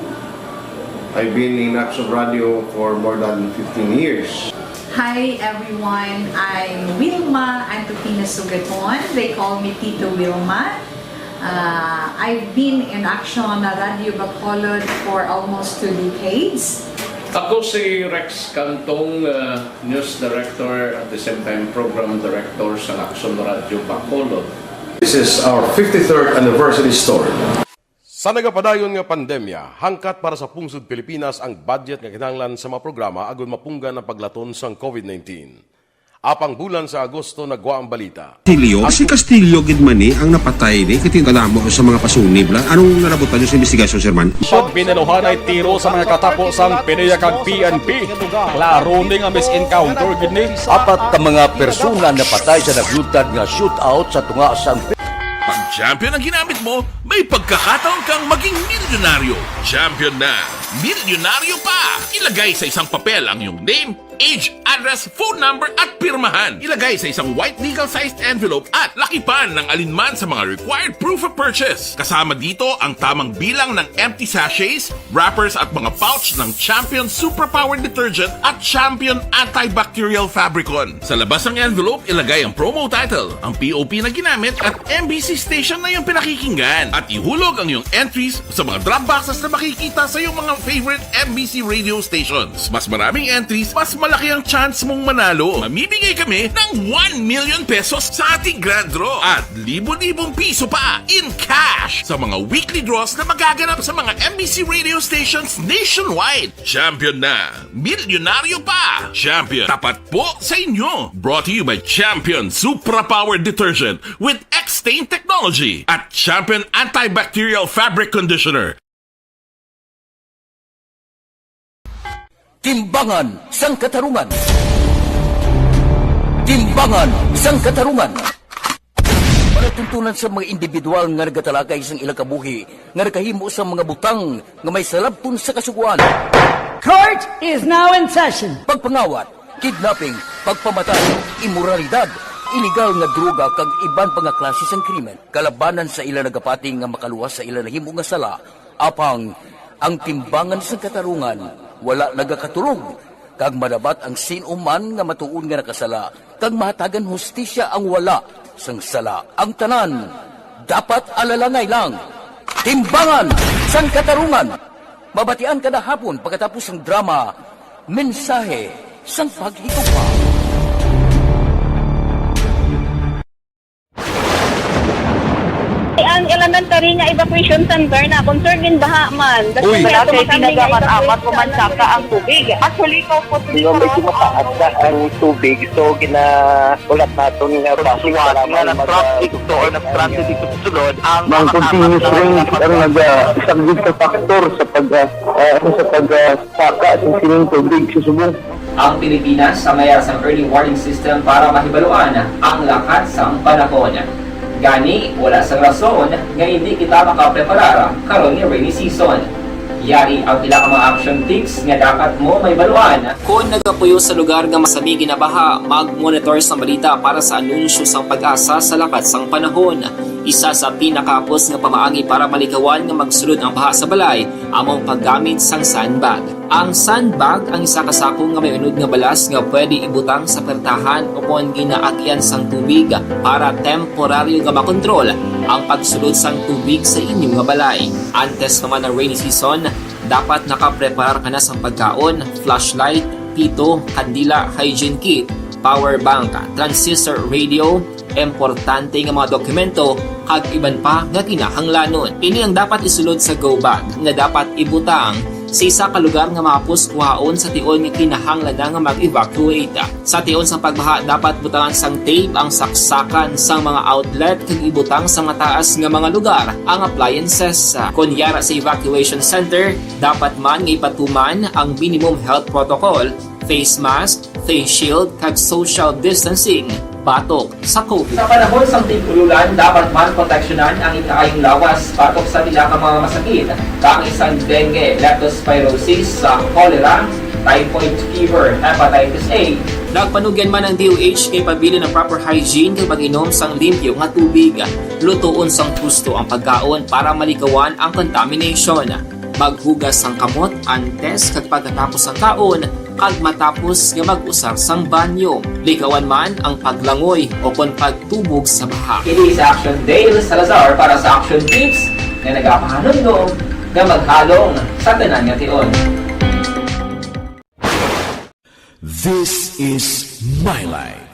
I've been in Action Radio for more than 15 years. Hi everyone, I'm Wilma Antopina Sugaton. They call me Tito Wilma. I've been in Action Radio Bacolod for almost 2 decades. Ako si Rex Cantong, News Director at the same time Program Director sa Action Radio Bacolod. This is our 53rd anniversary story. Sa nagapadayon nga pandemya, hangkat para sa pungsod Pilipinas ang budget nga kinahanglan sa mga programa agon mapunggan ang paglaton sang COVID-19. Apang bulan sa Agosto nagwa ang balita. Si Castillo gidmani ang napatay ni kitingkalamo sa mga pasunib lang. Anong narabutan niyo sa investigasyon, Sir Man? Pag binaluhan ay tiro sa mga katapos-ang PNP kag PNP. Klaro ning ang misencounter gid ni. Apat ka mga persona na patay sa naglutad nga shootout sa tunga sang pag champion ang ginamit mo, may pagkakataon kang maging milyonaryo. Champion na, milyonaryo pa! Ilagay sa isang papel ang iyong name, age, address, phone number at pirmahan. Ilagay sa isang white legal-sized envelope at lakipan ng alinman sa mga required proof of purchase. Kasama dito ang tamang bilang ng empty sachets, wrappers at mga pouch ng Champion Superpower Detergent at Champion Antibacterial Fabricon. Sa labas ng envelope, ilagay ang promo title, ang POP na ginamit at MBC station na yung pinakikinggan. At ihulog ang iyong entries sa mga drop boxes na makikita sa iyong mga favorite MBC radio stations. Mas maraming entries, mas malaki ang chance mong manalo. Mamibigay kami ng 1 million pesos sa ating grand draw at libo-libong piso pa in cash sa mga weekly draws na magaganap sa mga MBC radio stations nationwide. Champion na, milyonaryo pa. Champion, tapat po sa inyo. Brought to you by Champion Superpower Detergent with X-Stain Technology at Champion Antibacterial Fabric Conditioner. Timbangan sang katarungan. Timbangan sang katarungan. Panatuntunan sa mga individual nga nagatalagay sang ilang kabuhi nga nakahimo sa mga butang nga may salabton sa kasuguan. Court Court is now in session. Pagpangawat, kidnapping, pagpamatay, imoralidad, iligal nga droga kag iban pa nga klase sang krimen. Kalabanan sa ila nagapati nga makaluwas sa ila nahimo nga sala, apang ang timbangan sa katarungan wala nagakatulog. Kag madabat ang sinuman nga matuon nga nakasala, kag mahatagan hustisya ang wala sang sala. Ang tanan dapat alalangay lang. Timbangan sang katarungan. Mabatian kada hapon pagkatapos ng drama, mensahe sang paghigugma. Ang elementary nga evacuation center na concern din baha man. Uy. Kaya pinagamat-amat kumansaka ang tubig. Actually, ko po Yung medyo mataas na ang tubig, so ginaulat natin nga basiwat nga ng traffic to or ng traffic dito sa sunod ang continuous rain ang isang good factor sa pagsaka sa sining tubig sa subong. Ang Pilipinas sa mayroon sa early warning system para mahibaluan ang lakas ng panahon. Gani, wala sa rason nga hindi kita makapreparar karon ni rainy season. Yari ang pila ka mga action tips nga dapat mo may baluan. Kung nagapuyo sa lugar nga masabi ginabaha, mag-monitor sa balita para sa anunsyo sang pag-asa sa lakat sang panahon. Isa sa pinakapos nga pamaagi para malikawan nga magsulod ang baha sa balay, among paggamit sang sandbag. Ang sandbag ang isa kasakong nga may unod nga balas nga pwede ibutang sa pertahan upon ginaagyan sang tubig para temporaryo nga makontrol ang pagsulod sang tubig sa inyong nga balay. Antes naman ng rainy season, dapat nakapreparar ka na sang pagkaon, flashlight, pito, kandila, hygiene kit, power bank, transistor radio, importante nga mga dokumento kag iban pa nga kinahanglanon. Ini ang dapat isulod sa go bag nga dapat ibutang sa isa ka lugar nga mapus kuhaon sa tion nga kinahanglan nga mag-evacuate. Sa tion sa pagbaha dapat butangan sang tape ang saksakan sang mga outlet kag ibutang sa mataas nga mga lugar ang appliances. Kunyara sa evacuation center, dapat man nga ipatuman ang minimum health protocol, face mask, face shield kag social distancing batok sa COVID. Sa panahon sa tig-ululan, dapat man proteksyonan ang ikaayong lawas batok sa pila ka mga masakit, kang isang dengue, leptospirosis, cholera, typhoid fever, hepatitis A. Nagpanugyan man ang DOH kay pabili ng proper hygiene kay pag-inom sang limpyo nga tubig. Lutuon sang gusto ang pagkaon para malikawan ang contamination. Maghugas sang kamot antes kag pagkatapos ang kaon kag matapos nga mag-usar sang banyo. Likawan man ang paglangoy o kon pagtubog sa baha. Kini sa Action Dale Salazar para sa Action Tips nga nagapahanundong nga maghalong sa tanan nga tion. This is my life.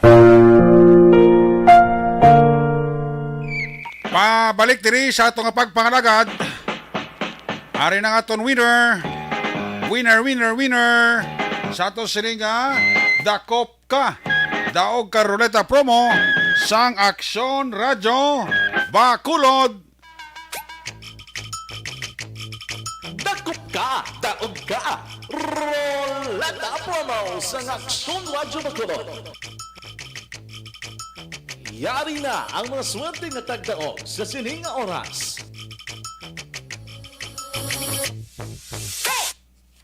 Pabalik diri sa atong pagpangalagad. Ari na nga ton winner. Winner. Sa ato sininga, dakop ka. Daog ka ruleta promo sang Aksyon Radyo Bacolod. Dakop ka, daog ka. Roleta promo sang Aksyon Radyo Bacolod. Yari na ang mga swerte nga tagdaog sa sining nga oras.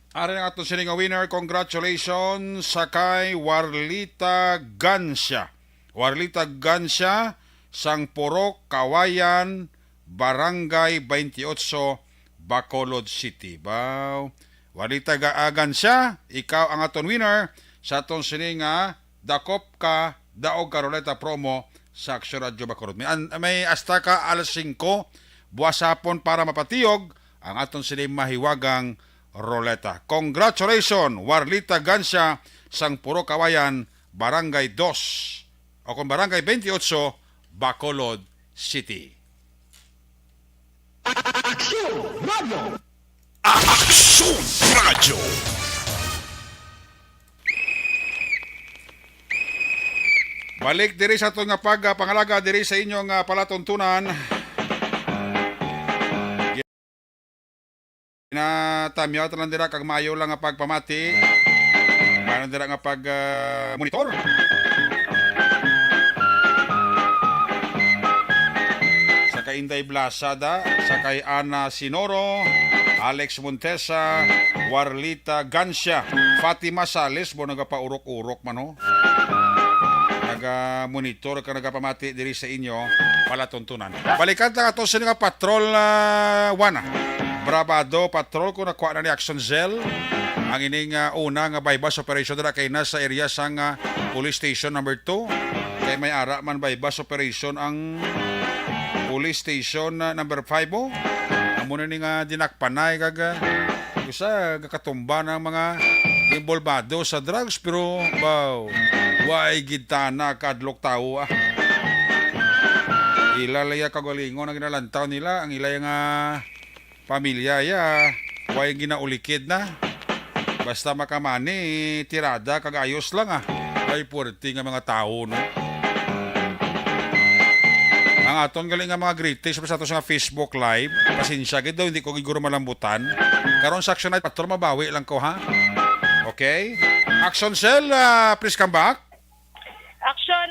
Ari nga ato sining winner, congratulations sa kay Warlita Gansya. Warlita Gansya sang Purok, Kawayan, Barangay 28, Bacolod City. Wow. Warlita Gansya, ikaw ang aton winner sa aton sining dakop ka, daog ka ruleta promo sa Aksyon Radyo Bacolod. May hasta ka alas 5 buwas hapon para mapatiyog ang aton sining mahiwagang roleta. Congratulations, Warlita Gansya sang Puro Kawayan, Barangay 2 o kung Barangay 28, Bacolod City. Aksyon Radio! Aksyon Radio! Balik diri sa itong pagpangalaga diri sa inyong palatuntunan. Tamyaw tanan dira kag maayo lang nga pagpamati. Mayroon dira nga pag monitor. Sa kay Inday Blasada, sa kay Ana Sinoro, Alex Montesa, Warlita Gansya, Fatima Sales, mo nagapaurok-urok man ho. Naga-monitor ka nagapamati diri sa inyo palatuntunan. Balikan ta ato sa nga patrol 1. Bravado patrol ko nakuha na ni Action Zell. Ang ining una nga bypass operation dira kay nasa area sang police station number 2. Kay may ara man bypass operation ang police station number 5 mo. Amo na ni nga dinakpanay kaga usa gakatumba ng mga involvado sa drugs pero wow, why gitana kadlok tao Ilalaya kagalingon ang ginalantaw nila ang ilay nga pamilya ya why ginaulikid na basta makamani tirada kagayos lang ay puwerte nga mga tao no. Ang aton galing nga mga greetings sa ato sa Facebook live. Pasensya gid daw hindi ko giguro malambutan. Karon sa Action Night Patrol mabawi lang ko ha. Okay? Action Cell, please come back. Action,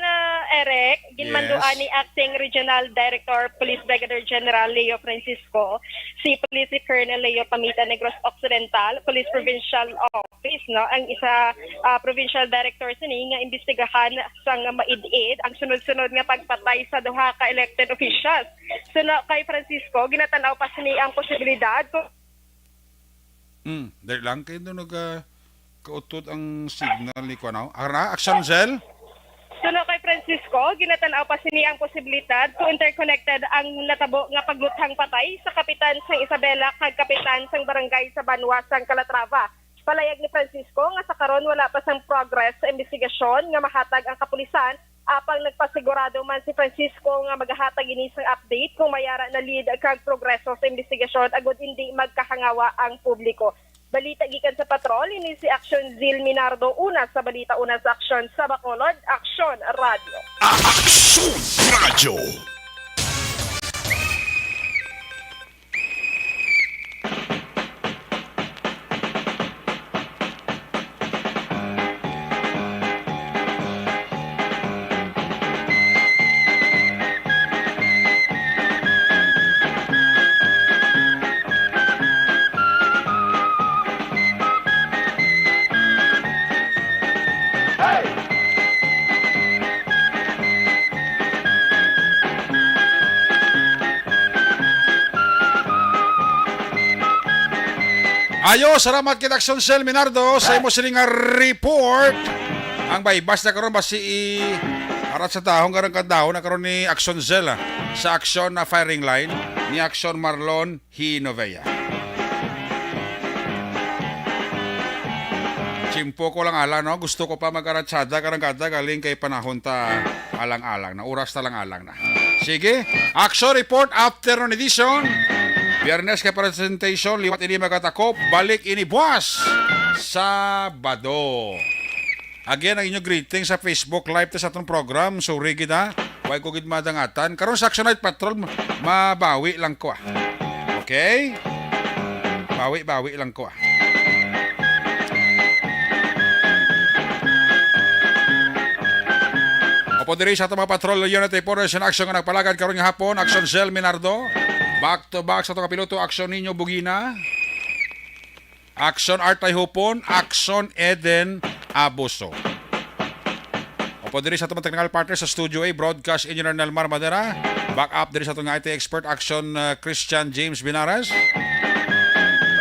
Eric, ginmanduan ni Acting Regional Director Police Brigadier General Leo Francisco, si Police Colonel Leo Pamita Negros Occidental, Police Provincial Office, no, ang isa Provincial Director sini nga imbestigahan sang maid-id ang sunod-sunod nga pagpatay sa duha ka elected officials. Suno kay Francisco, ginatanaw pa sini ang posibilidad kung dahil lang kayo doon kautod ang signal ni Kuanaw. Action Cell? Suno kay Francisco, ginatanaw pa sini ang posibilidad kung interconnected ang natabo nga pagluthang patay sa kapitan sang Isabela kag kapitan sang barangay sa Banwa sang Calatrava. Palayag ni Francisco nga sa karon wala pa sang progress sa investigasyon nga mahatag ang kapulisan apang nagpasigurado man si Francisco nga maghahatag ini sang update kung mayara na lead kag progreso sa investigasyon agud hindi magkahangawa ang publiko. Balita gikan sa patrol, ini si Action Zil Minardo una sa balita una sa Action sa Bacolod, Action Radio. Action Radio! Ayo, salamat kit Action Cell Minardo sa imo sining report. Ang baybas na karon basi arat sa tahong karang kadahon na karon ni Action Cell sa Action na firing line ni Action Marlon Hinovea. Chimpo ko lang ala no, gusto ko pa mag-aratsada karang kada galing kay panahon ta alang-alang na oras ta lang alang na. Sige, Action Report Afternoon Edition. Biyernes kay presentation, liwat ini magatakop, balik ini buwas, Sabado. Again, ang inyong greeting sa Facebook Live sa atong program. So, rigid ha, huwag ko gid madangatan. Karon sa Action Night Patrol, mabawi lang ko Okay? Bawi lang ko Opo diri sa atong mga patrol, yun natin po rin action nga nagpalagad karon nga hapon, Action Cell Minardo. Back to back sa itong kapiloto, Action Ninyo Bugina, Action Artay Hupon, Action Eden Abuso. Opo diri sa itong technical partner sa Studio A, Broadcast Engineer Nelmar Madera, back up diri sa itong IT Expert, Action Christian James Binaras,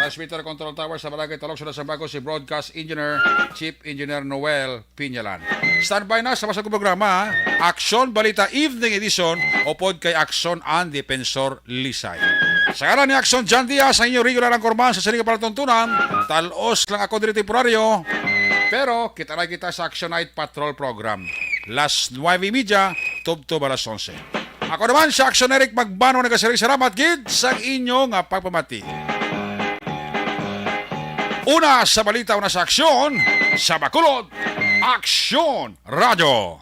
Transmitter Control Tower sa Barangay Talok sa Sambago si Broadcast Engineer, Chief Engineer Noel Pinyalan. Standby na sa masagong programa, Action Balita Evening Edition o pod kay Action ang Defensor Lisay. Sa ngalan ni Action John Diaz, sa inyo regular ang kurman sa sining palatuntunan, talos lang ako diri temporaryo, pero kita na kita sa Action Night Patrol Program. Last 9:30, tubto alas 11. Ako naman sa Action Eric Magbano nagasalamat gid sa inyo nga pagpamati. Una sa balita, una sa aksyon, sa Bacolod, Action Radio.